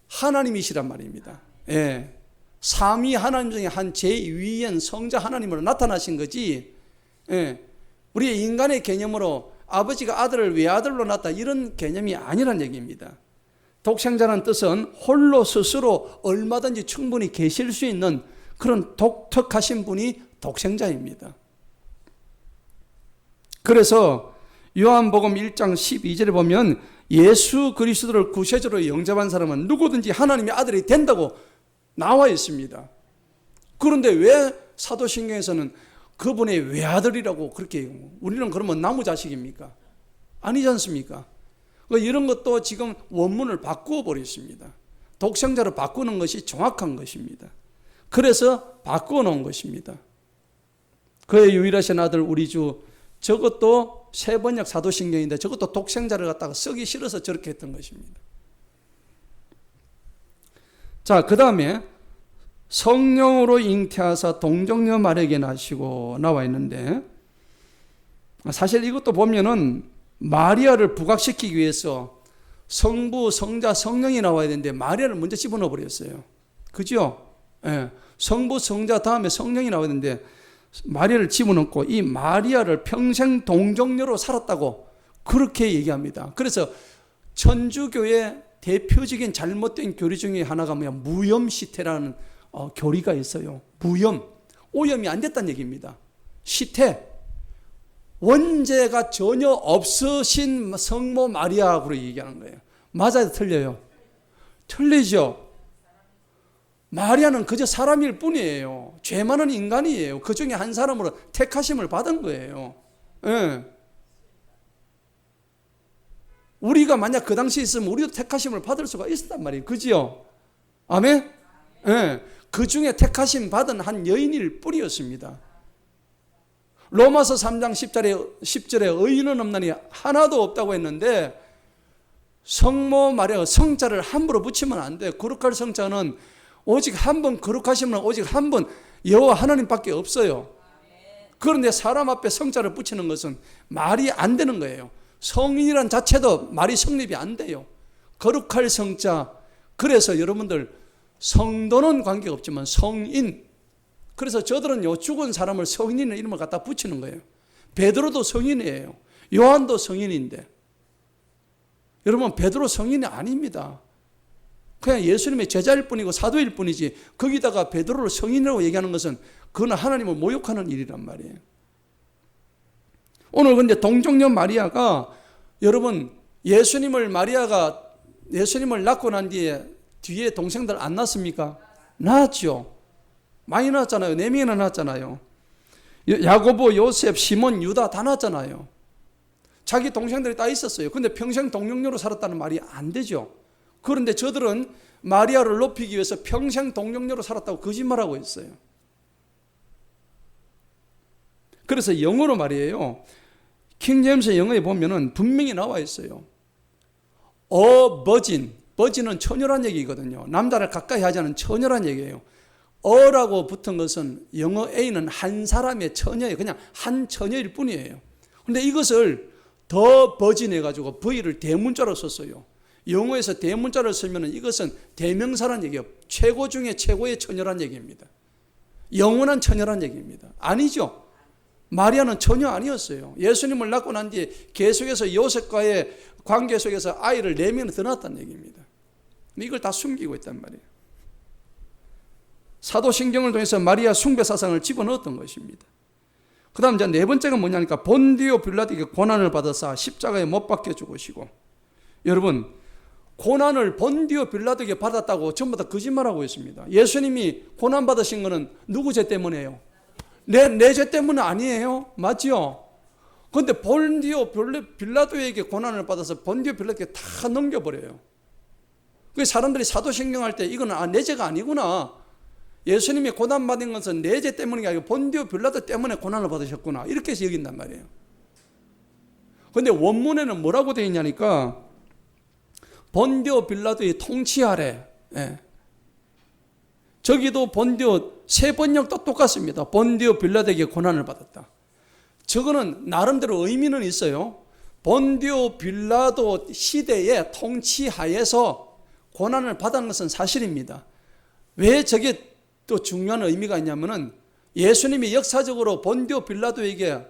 하나님이시란 말입니다. 예. 삼위 하나님 중에 한 제2위인 성자 하나님으로 나타나신 거지, 예. 우리의 인간의 개념으로 아버지가 아들을 외아들로 낳았다 이런 개념이 아니란 얘기입니다. 독생자라는 뜻은 홀로 스스로 얼마든지 충분히 계실 수 있는 그런 독특하신 분이 독생자입니다. 그래서 요한복음 1장 12절에 보면 예수 그리스도를 구세주로 영접한 사람은 누구든지 하나님의 아들이 된다고 나와 있습니다. 그런데 왜 사도신경에서는 그분의 외아들이라고 그렇게 얘기해요? 우리는 그러면 나무 자식입니까? 아니지 않습니까? 이런 것도 지금 원문을 바꾸어 버렸습니다. 독생자로 바꾸는 것이 정확한 것입니다. 그래서 바꾸어 놓은 것입니다. 그의 유일하신 아들 우리 주, 저것도 세번역 사도신경인데 저것도 독생자를 갖다가 쓰기 싫어서 저렇게 했던 것입니다. 자, 그 다음에 성령으로 잉태하사 동정녀 마리아에게 나시고 나와 있는데, 사실 이것도 보면은 마리아를 부각시키기 위해서 성부, 성자, 성령이 나와야 되는데 마리아를 먼저 집어넣어 버렸어요. 그죠? 예. 성부, 성자 다음에 성령이 나와야 되는데 마리아를 집어넣고 이 마리아를 평생 동정녀로 살았다고 그렇게 얘기합니다. 그래서 천주교의 대표적인 잘못된 교리 중에 하나가 무염시태라는 교리가 있어요. 무염, 오염이 안 됐다는 얘기입니다. 시태, 원죄가 전혀 없으신 성모 마리아로 얘기하는 거예요. 맞아요, 틀려요? 틀리죠. 마리아는 그저 사람일 뿐이에요. 죄 많은 인간이에요. 그 중에 한 사람으로 택하심을 받은 거예요. 예. 우리가 만약 그 당시에 있으면 우리도 택하심을 받을 수가 있었단 말이에요. 그지요? 아멘? 예. 그 중에 택하심 받은 한 여인일 뿐이었습니다. 로마서 3장 10절에 의인은 없나니 하나도 없다고 했는데 성모 마리아 성자를 함부로 붙이면 안 돼요. 거룩할 성자는 오직 한 번, 거룩하시면 오직 한 번 여호와 하나님밖에 없어요. 그런데 사람 앞에 성자를 붙이는 것은 말이 안 되는 거예요. 성인이란 자체도 말이 성립이 안 돼요. 거룩할 성자. 그래서 여러분들 성도는 관계가 없지만 성인. 그래서 저들은요 죽은 사람을 성인의 이름을 갖다 붙이는 거예요. 베드로도 성인이에요. 요한도 성인인데 여러분 베드로 성인이 아닙니다. 그냥 예수님의 제자일 뿐이고 사도일 뿐이지 거기다가 베드로를 성인이라고 얘기하는 것은 그건 하나님을 모욕하는 일이란 말이에요. 오늘 근데 동정녀 마리아가 여러분 마리아가 예수님을 낳고 난 뒤에 동생들 안 낳았습니까? 낳았죠. 많이 낳았잖아요. 4명이나 낳았잖아요. 야고보, 요셉, 시몬, 유다 다 낳았잖아요. 자기 동생들이 다 있었어요. 근데 평생 동정녀로 살았다는 말이 안 되죠. 그런데 저들은 마리아를 높이기 위해서 평생 동정녀로 살았다고 거짓말하고 있어요. 그래서 영어로 말이에요. 킹제임스 영어에 보면은 분명히 나와 있어요. 버진은 처녀란 얘기거든요. 남자를 가까이 하지 않은 처녀란 얘기예요. 라고 붙은 것은 영어 A는 한 사람의 처녀예요. 그냥 한 처녀일 뿐이에요. 그런데 이것을 더 버진해가지고 V를 대문자로 썼어요. 영어에서 대문자를 쓰면 이것은 대명사란 얘기예요. 최고 중에 최고의 처녀란 얘기입니다. 영원한 처녀란 얘기입니다. 아니죠. 마리아는 처녀 아니었어요. 예수님을 낳고 난 뒤에 계속해서 요셉과의 관계 속에서 아이를 4명을 더 낳았다는 얘기입니다. 이걸 다 숨기고 있단 말이에요. 사도신경을 통해서 마리아 숭배 사상을 집어넣었던 것입니다. 그 다음 이제 4번째가 뭐냐니까 본디오 빌라도에게 고난을 받아서 십자가에 못 박혀 죽으시고, 여러분 고난을 본디오 빌라도에게 받았다고 전부 다 거짓말하고 있습니다. 예수님이 고난 받으신 것은 누구 죄 때문이에요? 내 죄 때문은 아니에요. 맞죠? 그런데 본디오 빌라도에게 고난을 받아서 본디오 빌라도에게 다 넘겨버려요. 그래서 사람들이 사도신경 할 때 이거는 내 죄가 아니구나. 예수님이 고난받은 것은 내 죄 때문이 아니고 본디오 빌라도 때문에 고난을 받으셨구나. 이렇게 해서 여긴단 말이에요. 그런데 원문에는 뭐라고 되어 있냐니까 본디오 빌라도의 통치 아래, 저기도 본디오 세 번역도 똑같습니다. 본디오 빌라도에게 고난을 받았다. 저거는 나름대로 의미는 있어요. 본디오 빌라도 시대의 통치하에서 고난을 받은 것은 사실입니다. 왜 저게 또 중요한 의미가 있냐면은 예수님이 역사적으로 본디오 빌라도에게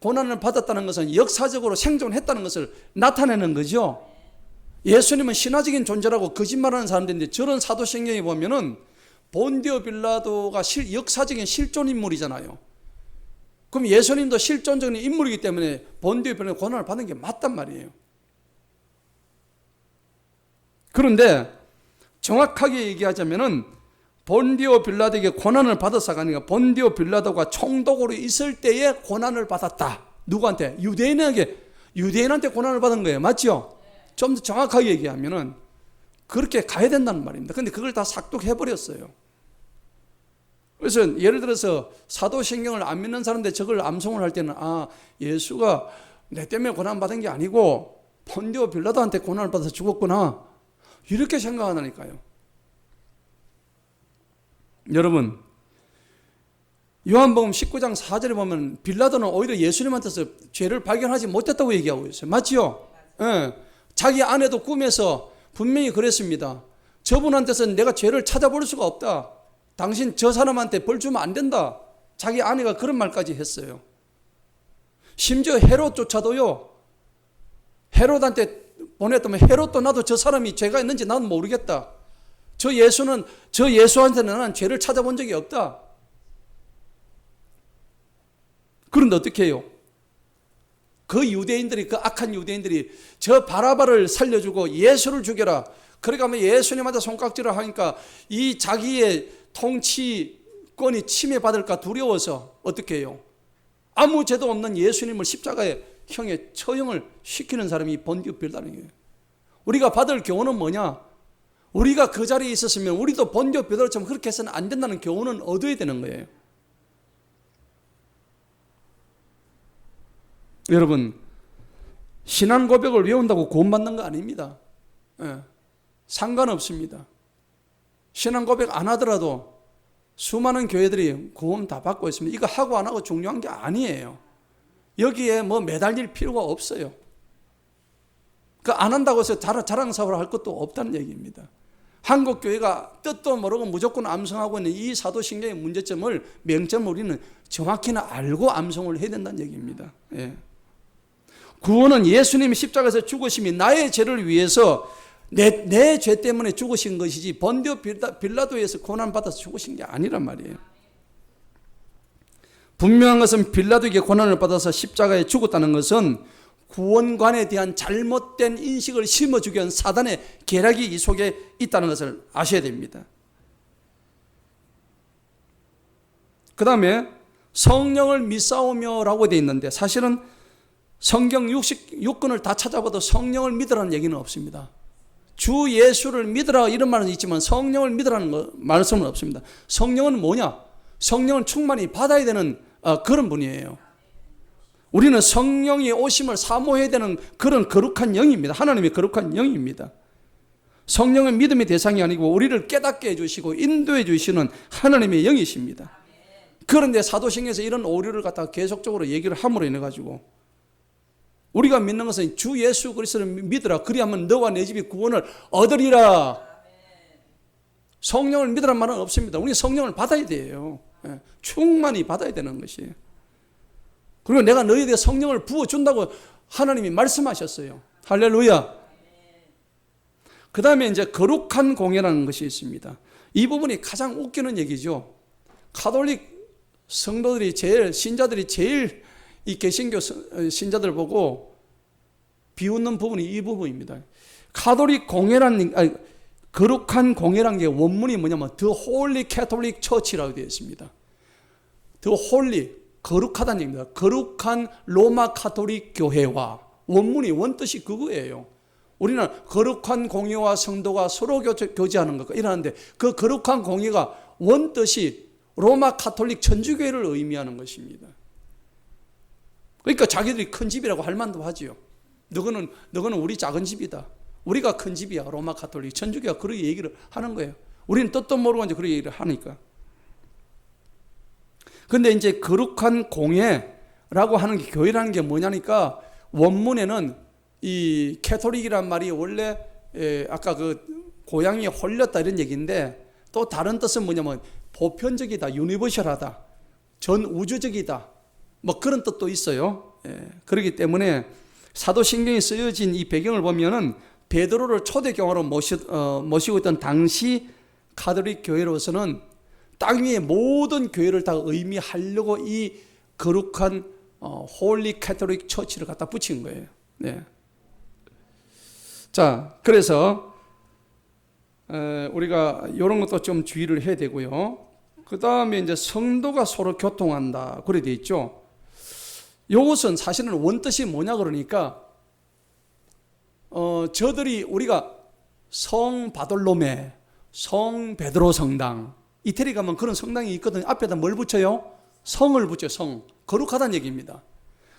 고난을 받았다는 것은 역사적으로 생존했다는 것을 나타내는 거죠. 예수님은 신화적인 존재라고 거짓말하는 사람들인데 저런 사도신경에 보면은 본디오 빌라도가 역사적인 실존 인물이잖아요. 그럼 예수님도 실존적인 인물이기 때문에 본디오 빌라도 고난을 받는 게 맞단 말이에요. 그런데 정확하게 얘기하자면은 본디오 빌라도에게 고난을 받았사가 아니라 본디오 빌라도가 총독으로 있을 때에 고난을 받았다. 누구한테? 유대인한테 고난을 받은 거예요. 맞죠? 좀 더 정확하게 얘기하면은 그렇게 가야 된다는 말입니다. 근데 그걸 다 삭독해버렸어요. 그래서 예를 들어서 사도신경을 안 믿는 사람들 저걸 암송을 할 때는 예수가 내 때문에 고난받은 게 아니고 본디오 빌라도한테 고난을 받아서 죽었구나. 이렇게 생각하다니까요. 여러분 요한복음 19장 4절에 보면 빌라도는 오히려 예수님한테서 죄를 발견하지 못했다고 얘기하고 있어요. 맞죠? 자기 아내도 꿈에서 분명히 그랬습니다. 저분한테서 내가 죄를 찾아볼 수가 없다. 당신 저 사람한테 벌 주면 안 된다. 자기 아내가 그런 말까지 했어요. 심지어 헤롯조차도요, 헤롯한테 보냈다면 헤롯도 나도 저 사람이 죄가 있는지 나는 모르겠다. 저 예수한테는 난 죄를 찾아본 적이 없다. 그런데 어떻게 해요? 그 유대인들이, 그 악한 유대인들이 저 바라바를 살려주고 예수를 죽여라. 그러니까 예수님한테 손깍지를 하니까 이 자기의 통치권이 침해받을까 두려워서 어떻게 해요? 아무 죄도 없는 예수님을 십자가에 형에 처형을 시키는 사람이 본디오 빌라도예요. 우리가 받을 교훈은 뭐냐? 우리가 그 자리에 있었으면 우리도 본디오 빌라도처럼 그렇게 해서는 안 된다는 교훈은 얻어야 되는 거예요. 여러분, 신앙 고백을 외운다고 구원받는 거 아닙니다. 상관없습니다. 신앙 고백 안 하더라도 수많은 교회들이 구원 다 받고 있습니다. 이거 하고 안 하고 중요한 게 아니에요. 여기에 매달릴 필요가 없어요. 안 한다고 해서 자랑사업을 할 것도 없다는 얘기입니다. 한국 교회가 뜻도 모르고 무조건 암송하고 있는 이 사도신경의 문제점을, 명점을 우리는 정확히는 알고 암송을 해야 된다는 얘기입니다. 구원은 예수님이 십자가에서 죽으심이 나의 죄를 위해서 내 죄 때문에 죽으신 것이지 본디오 빌라도에서 고난받아서 죽으신 게 아니란 말이에요. 분명한 것은 빌라도에게 고난을 받아서 십자가에 죽었다는 것은 구원관에 대한 잘못된 인식을 심어주기 위한 사단의 계략이 이 속에 있다는 것을 아셔야 됩니다. 그 다음에 성령을 믿사오며 라고 되어 있는데, 사실은 성경 66권을 다 찾아봐도 성령을 믿으라는 얘기는 없습니다. 주 예수를 믿으라 이런 말은 있지만 성령을 믿으라는 말씀은 없습니다. 성령은 뭐냐? 성령은 충만히 받아야 되는 그런 분이에요. 우리는 성령이 오심을 사모해야 되는 그런 거룩한 영입니다. 하나님의 거룩한 영입니다. 성령은 믿음의 대상이 아니고 우리를 깨닫게 해주시고 인도해 주시는 하나님의 영이십니다. 그런데 사도신경에서 이런 오류를 갖다가 계속적으로 얘기를 함으로 인해 가지고 우리가 믿는 것은 주 예수 그리스도를 믿으라. 그리하면 너와 내 집이 구원을 얻으리라. 성령을 믿으란 말은 없습니다. 우리 성령을 받아야 돼요. 충만히 받아야 되는 것이에요. 그리고 내가 너희에게 성령을 부어준다고 하나님이 말씀하셨어요. 할렐루야. 그 다음에 이제 거룩한 공예라는 것이 있습니다. 이 부분이 가장 웃기는 얘기죠. 가톨릭 성도들이 신자들이 제일 이 개신교 신자들 보고 비웃는 부분이 이 부분입니다. 가톨릭 거룩한 공예라는 게 원문이 뭐냐면 The Holy Catholic Church라고 되어 있습니다. The Holy, 거룩하다는 얘기입니다. 거룩한 로마 가톨릭 교회와, 원문이 원뜻이 그거예요. 우리는 거룩한 공예와 성도가 서로 교제하는 것과 이러는데, 그 거룩한 공예가 원뜻이 로마 가톨릭 천주교회를 의미하는 것입니다. 그러니까 자기들이 큰 집이라고 할 만도 하지요. 너거는 우리 작은 집이다. 우리가 큰 집이야. 로마 가톨릭 천주교가 그렇게 얘기를 하는 거예요. 우리는 뜻도 모르고 이제 그렇게 얘기를 하니까. 근데 이제 거룩한 공예라고 하는 게, 교회라는 게 뭐냐니까, 원문에는 이 캐톨릭이란 말이 원래 아까 그 고양이에 홀렸다 이런 얘기인데, 또 다른 뜻은 뭐냐면 보편적이다, 유니버셜하다, 전 우주적이다, 그런 뜻도 있어요. 그렇기 때문에 사도신경이 쓰여진 이 배경을 보면은 베드로를 초대교황으로 모시고 있던 당시 가톨릭 교회로서는 땅 위의 모든 교회를 다 의미하려고 이 거룩한 홀리 캐톨릭 처치를 갖다 붙인 거예요. 자, 그래서 우리가 이런 것도 좀 주의를 해야 되고요. 그 다음에 이제 성도가 서로 교통한다, 그래 돼 있죠. 이것은 사실은 원뜻이 뭐냐 그러니까, 저들이 우리가 성 바돌로메, 성 베드로 성당, 이태리 가면 그런 성당이 있거든요. 앞에다 뭘 붙여요? 성을 붙여요. 성. 거룩하다는 얘기입니다.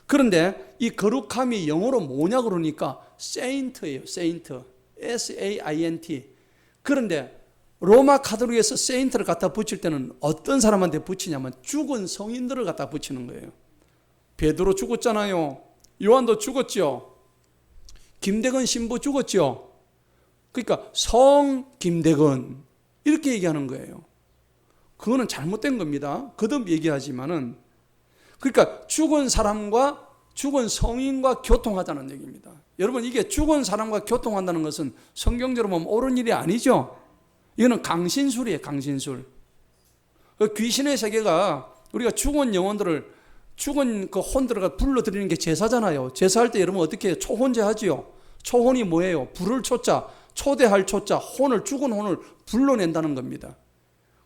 그런데 이 거룩함이 영어로 뭐냐 그러니까 saint예요. saint. S-A-I-N-T. 그런데 로마 가톨릭에서 saint를 갖다 붙일 때는 어떤 사람한테 붙이냐면 죽은 성인들을 갖다 붙이는 거예요. 베드로 죽었잖아요. 요한도 죽었죠. 김대건 신부 죽었죠. 그러니까 성 김대건 이렇게 얘기하는 거예요. 그거는 잘못된 겁니다. 거듭 얘기하지만은, 그러니까 죽은 사람과 죽은 성인과 교통하자는 얘기입니다. 여러분, 이게 죽은 사람과 교통한다는 것은 성경적으로 보면 옳은 일이 아니죠. 이거는 강신술이에요, 강신술. 귀신의 세계가 우리가 죽은 영혼들을, 죽은 그 혼들을 불러들이는 게 제사잖아요. 제사할 때 여러분 어떻게 해요? 초혼제 하지요. 초혼이 뭐예요? 불을 초자, 초대할 초자, 혼을, 죽은 혼을 불러낸다는 겁니다.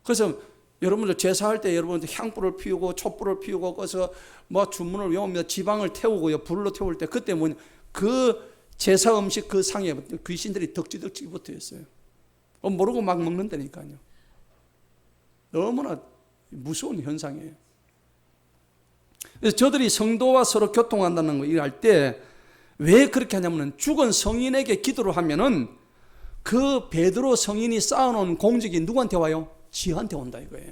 그래서 여러분들 제사할 때 여러분들 향불을 피우고 촛불을 피우고 그래서 뭐 주문을 외웁니다. 지방을 태우고요. 불로 태울 때 그때 뭐냐, 그 제사 음식 그 상에 귀신들이 덕지덕지 붙어 있어요. 모르고 막 먹는다니까요. 너무나 무서운 현상이에요. 그래서 저들이 성도와 서로 교통한다는 거 일할 때 왜 그렇게 하냐면, 죽은 성인에게 기도를 하면은 그 베드로 성인이 쌓아놓은 공적이 누구한테 와요? 지한테 온다 이거예요.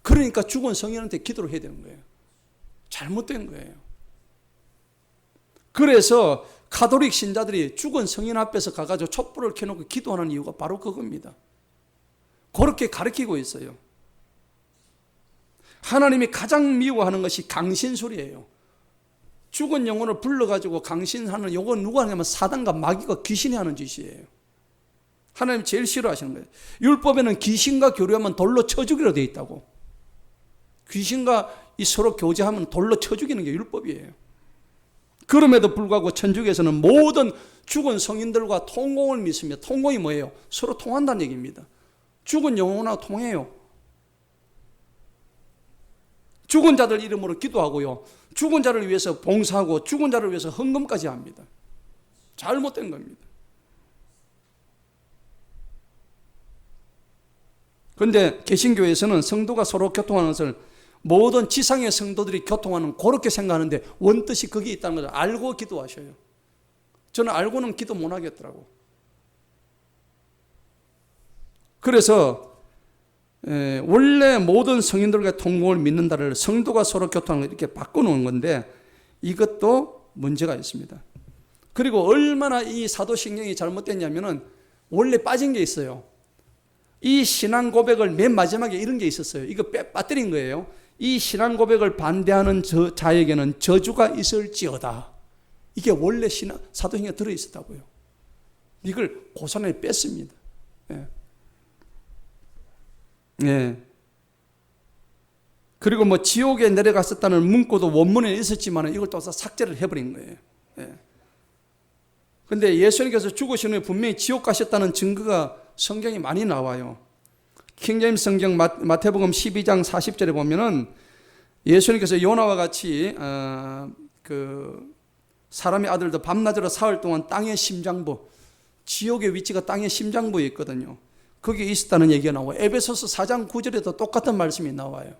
그러니까 죽은 성인한테 기도를 해야 되는 거예요. 잘못된 거예요. 그래서 가톨릭 신자들이 죽은 성인 앞에서 가가지고 촛불을 켜놓고 기도하는 이유가 바로 그겁니다. 그렇게 가르치고 있어요. 하나님이 가장 미워하는 것이 강신술이에요. 죽은 영혼을 불러가지고 강신하는, 요건 누가 하냐면 사단과 마귀가, 귀신이 하는 짓이에요. 하나님 제일 싫어하시는 거예요. 율법에는 귀신과 교류하면 돌로 쳐 죽이라 되어 있다고. 귀신과 이 서로 교제하면 돌로 쳐 죽이는 게 율법이에요. 그럼에도 불구하고 천주교에서는 모든 죽은 성인들과 통공을 믿습니다. 통공이 뭐예요? 서로 통한다는 얘기입니다. 죽은 영혼하고 통해요. 죽은 자들 이름으로 기도하고요. 죽은 자를 위해서 봉사하고 죽은 자를 위해서 헌금까지 합니다. 잘못된 겁니다. 그런데 개신교에서는 성도가 서로 교통하는 것을 모든 지상의 성도들이 교통하는, 그렇게 생각하는데 원뜻이 거기에 있다는 걸 알고 기도하셔요. 저는 알고는 기도 못 하겠더라고. 그래서 원래 모든 성인들과 통공을 믿는다를 성도가 서로 교통하는 걸 이렇게 바꿔놓은 건데, 이것도 문제가 있습니다. 그리고 얼마나 이 사도신경이 잘못됐냐면은 원래 빠진 게 있어요. 이 신앙 고백을 맨 마지막에 이런 게 있었어요. 이거 빠뜨린 거예요. 이 신앙 고백을 반대하는 자에게는 저주가 있을지어다. 이게 원래 사도신경에 들어있었다고요. 이걸 고산에 뺐습니다. 예. 예. 그리고 뭐 지옥에 내려갔었다는 문구도 원문에 있었지만 이걸 또 삭제를 해버린 거예요. 예. 근데 예수님께서 죽으신 후에 분명히 지옥 가셨다는 증거가 성경에 많이 나와요. 킹제임스 성경 마태복음 12장 40절에 보면은 예수님께서 요나와 같이 그 사람의 아들도 밤낮으로 사흘 동안 땅의 심장부, 지옥의 위치가 땅의 심장부에 있거든요. 거기에 있었다는 얘기가 나와요. 에베소서 4장 9절에도 똑같은 말씀이 나와요.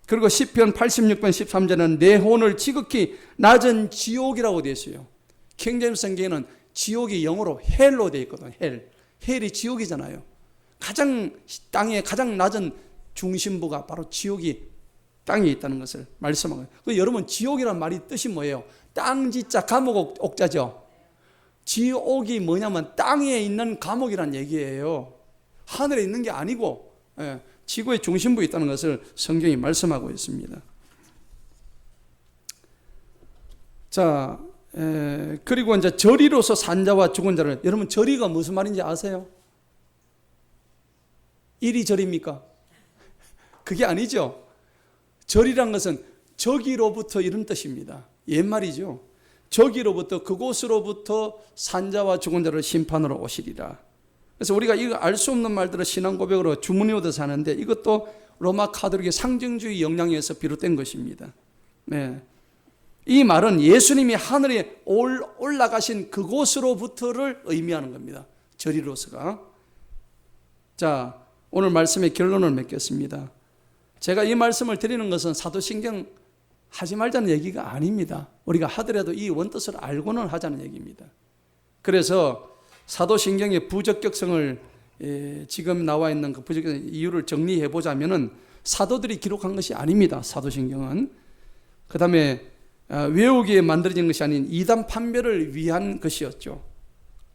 그리고 시편 86편 13절에는 내 혼을 지극히 낮은 지옥이라고 되어 있어요. 킹제임스 성경에는 지옥이 영어로 헬로 되어 있거든요. 헬이 지옥이잖아요. 땅의 가장 낮은 중심부가 바로 지옥이 땅에 있다는 것을 말씀하고요. 여러분, 지옥이란 말이 뜻이 뭐예요? 땅지자 감옥 옥자죠. 지옥이 뭐냐면 땅에 있는 감옥이란 얘기예요. 하늘에 있는 게 아니고 지구의 중심부에 있다는 것을 성경이 말씀하고 있습니다. 자, 그리고 이제 절이로서 산 자와 죽은 자를, 여러분 절이가 무슨 말인지 아세요? 일이 절입니까? 그게 아니죠. 절이란 것은 저기로부터 이런 뜻입니다. 옛말이죠. 저기로부터, 그곳으로부터 산자와 죽은 자를 심판으로 오시리라. 그래서 우리가 이거 알 수 없는 말들을 신앙 고백으로 주문해 얻어서 하는데, 이것도 로마 카톨릭의 상징주의 영향에서 비롯된 것입니다. 네. 이 말은 예수님이 하늘에 올라가신 그곳으로부터를 의미하는 겁니다. 저리로서가. 자, 오늘 말씀의 결론을 맺겠습니다. 제가 이 말씀을 드리는 것은 사도신경 하지 말자는 얘기가 아닙니다. 우리가 하더라도 이 원뜻을 알고는 하자는 얘기입니다. 그래서 사도신경의 부적격성을 지금 나와 있는 그 부적격 이유를 정리해 보자면은, 사도들이 기록한 것이 아닙니다. 사도신경은. 그 다음에 외우기에 만들어진 것이 아닌 이단 판별을 위한 것이었죠.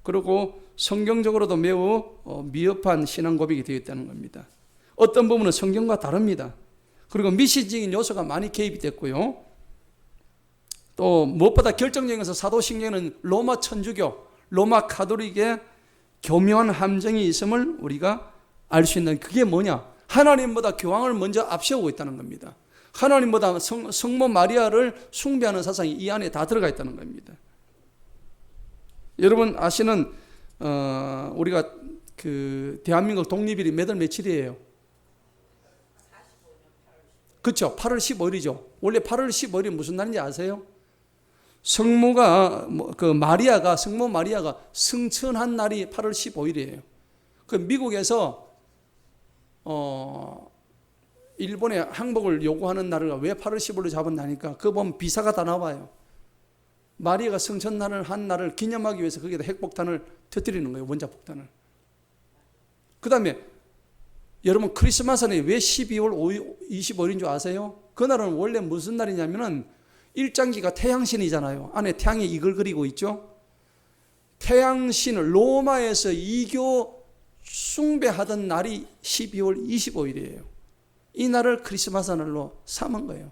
그리고 성경적으로도 매우 미흡한 신앙 고백이 되어 있다는 겁니다. 어떤 부분은 성경과 다릅니다. 그리고 미시적인 요소가 많이 개입이 됐고요. 또 무엇보다 결정적인 것은 사도신경은 로마 천주교, 로마 가톨릭의 교묘한 함정이 있음을 우리가 알 수 있는, 그게 뭐냐? 하나님보다 교황을 먼저 앞세우고 있다는 겁니다. 하나님보다 성모 마리아를 숭배하는 사상이 이 안에 다 들어가 있다는 겁니다. 여러분 아시는 우리가 그 대한민국 독립일이 몇 월 며칠이에요? 그렇죠. 8월 15일이죠. 원래 8월 15일이 무슨 날인지 아세요? 성모가 성모 마리아가 승천한 날이 8월 15일이에요. 그 미국에서 일본에 항복을 요구하는 날을 왜 8월 15일로 잡았나니까 그거 보면 비사가 다 나와요. 마리아가 승천날을 한 날을 기념하기 위해서 거기다 핵폭탄을 터뜨리는 거예요. 원자폭탄을. 그 다음에 여러분 크리스마스는 왜 12월 25일인 줄 아세요? 그날은 원래 무슨 날이냐면은 일장기가 태양신이잖아요. 안에 태양이 이글거리고 있죠. 태양신을 로마에서 이교 숭배하던 날이 12월 25일이에요. 이 날을 크리스마스 날로 삼은 거예요.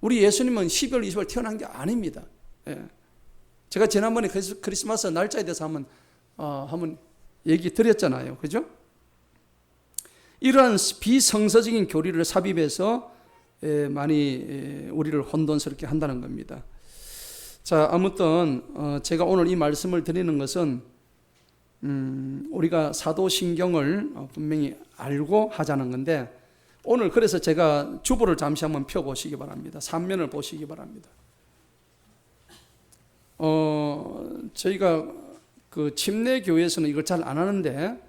우리 예수님은 12월 25일 태어난 게 아닙니다. 예. 제가 지난번에 크리스마스 날짜에 대해서 한번 얘기 드렸잖아요. 그죠? 이러한 비성서적인 교리를 삽입해서 많이 우리를 혼돈스럽게 한다는 겁니다. 자, 아무튼 제가 오늘 이 말씀을 드리는 것은 우리가 사도신경을 분명히 알고 하자는 건데, 오늘 그래서 제가 주보를 잠시 한번 펴보시기 바랍니다. 3면을 보시기 바랍니다. 저희가 그 침례교회에서는 이걸 잘 안 하는데,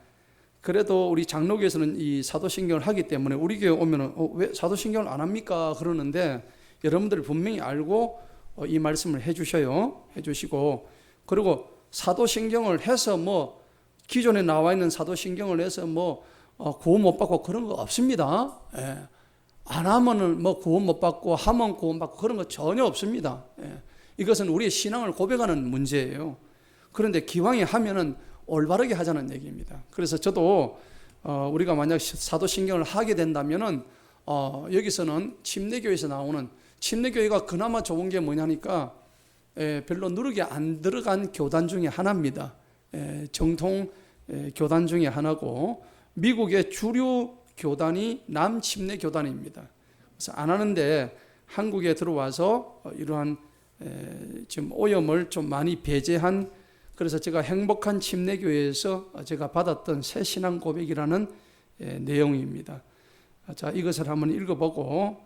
그래도 우리 장로교에서는 이 사도신경을 하기 때문에 우리 교회 오면은 왜 사도신경을 안 합니까? 그러는데 여러분들이 분명히 알고 이 말씀을 해주시고, 그리고 사도신경을 해서 뭐 기존에 나와 있는 사도신경을 해서 뭐 구원 못 받고 그런 거 없습니다. 예. 안 하면은 뭐 구원 못 받고 하면 구원 받고 그런 거 전혀 없습니다. 예. 이것은 우리의 신앙을 고백하는 문제예요. 그런데 기왕에 하면은 올바르게 하자는 얘기입니다. 그래서 저도 우리가 만약 사도신경을 하게 된다면은 여기서는 침례교회에서 나오는, 침례교회가 그나마 좋은 게 뭐냐니까 별로 누르게 안 들어간 교단 중에 하나입니다. 정통 교단 중에 하나고, 미국의 주류 교단이 남침례 교단입니다. 그래서 안 하는데 한국에 들어와서 이러한 지금 오염을 좀 많이 배제한, 그래서 제가 행복한 침례교회에서 제가 받았던 새 신앙 고백이라는 내용입니다. 자, 이것을 한번 읽어보고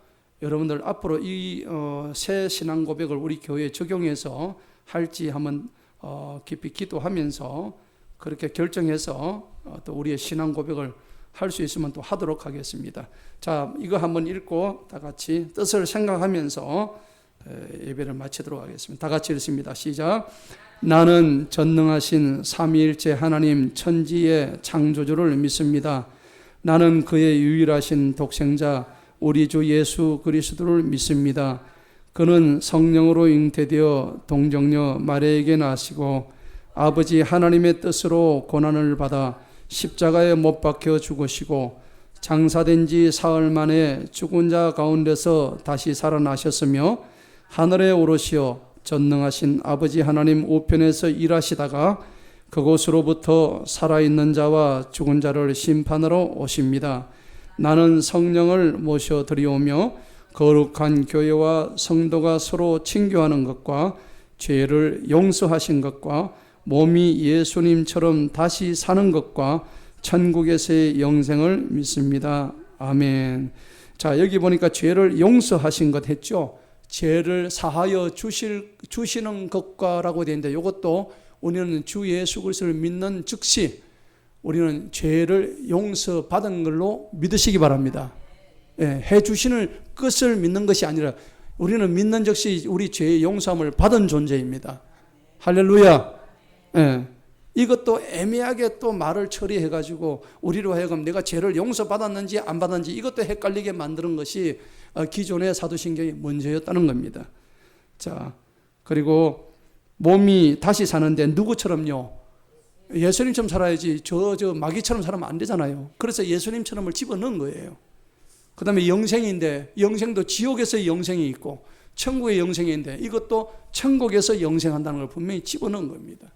여러분들 앞으로 이 새 신앙 고백을 우리 교회에 적용해서 할지 한번 깊이 기도하면서 그렇게 결정해서 또 우리의 신앙 고백을 할 수 있으면 또 하도록 하겠습니다. 자, 이거 한번 읽고 다 같이 뜻을 생각하면서 예배를 마치도록 하겠습니다. 다 같이 읽습니다. 시작. 나는 전능하신 삼위일체 하나님 천지의 창조주를 믿습니다. 나는 그의 유일하신 독생자 우리 주 예수 그리스도를 믿습니다. 그는 성령으로 잉태되어 동정녀 마리아에게 나시고 아버지 하나님의 뜻으로 고난을 받아 십자가에 못 박혀 죽으시고 장사된 지 사흘 만에 죽은 자 가운데서 다시 살아나셨으며 하늘에 오르시어 전능하신 아버지 하나님 우편에서 일하시다가 그곳으로부터 살아있는 자와 죽은 자를 심판하러 오십니다. 나는 성령을 모셔드리오며 거룩한 교회와 성도가 서로 친교하는 것과 죄를 용서하신 것과 몸이 예수님처럼 다시 사는 것과 천국에서의 영생을 믿습니다. 아멘. 자, 여기 보니까 죄를 용서하신 것 했죠. 죄를 사하여 주시는 것과라고 되어 있는데, 이것도 우리는 주 예수 그리스도를 믿는 즉시 우리는 죄를 용서받은 걸로 믿으시기 바랍니다. 해주시는 것을 믿는 것이 아니라 우리는 믿는 즉시 우리 죄의 용서함을 받은 존재입니다. 할렐루야. 이것도 애매하게 또 말을 처리해가지고 우리로 하여금 내가 죄를 용서받았는지 안 받았는지 이것도 헷갈리게 만드는 것이 기존의 사도신경이 문제였다는 겁니다. 자, 그리고 몸이 다시 사는데 누구처럼요? 예수님처럼 살아야지 저 마귀처럼 살면 안 되잖아요. 그래서 예수님처럼을 집어넣은 거예요. 그 다음에 영생인데 영생도 지옥에서의 영생이 있고 천국의 영생인데 이것도 천국에서 영생한다는 걸 분명히 집어넣은 겁니다.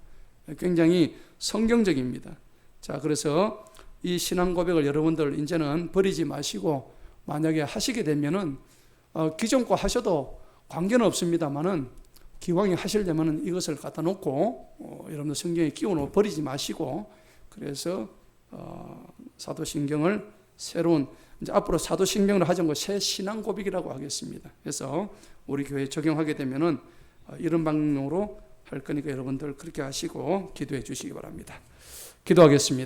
굉장히 성경적입니다. 자, 그래서 이 신앙 고백을 여러분들 이제는 버리지 마시고 만약에 하시게 되면은 기존 거 하셔도 관계는 없습니다만은 기왕에 하시려면은 이것을 갖다 놓고 여러분들 성경에 끼워놓고 버리지 마시고 그래서 사도신경을 새로운 이제 앞으로 사도신경을 하지 않고 새 신앙 고백이라고 하겠습니다. 그래서 우리 교회에 적용하게 되면은 이런 방향으로 할 거니까 여러분들 그렇게 하시고 기도해 주시기 바랍니다. 기도하겠습니다.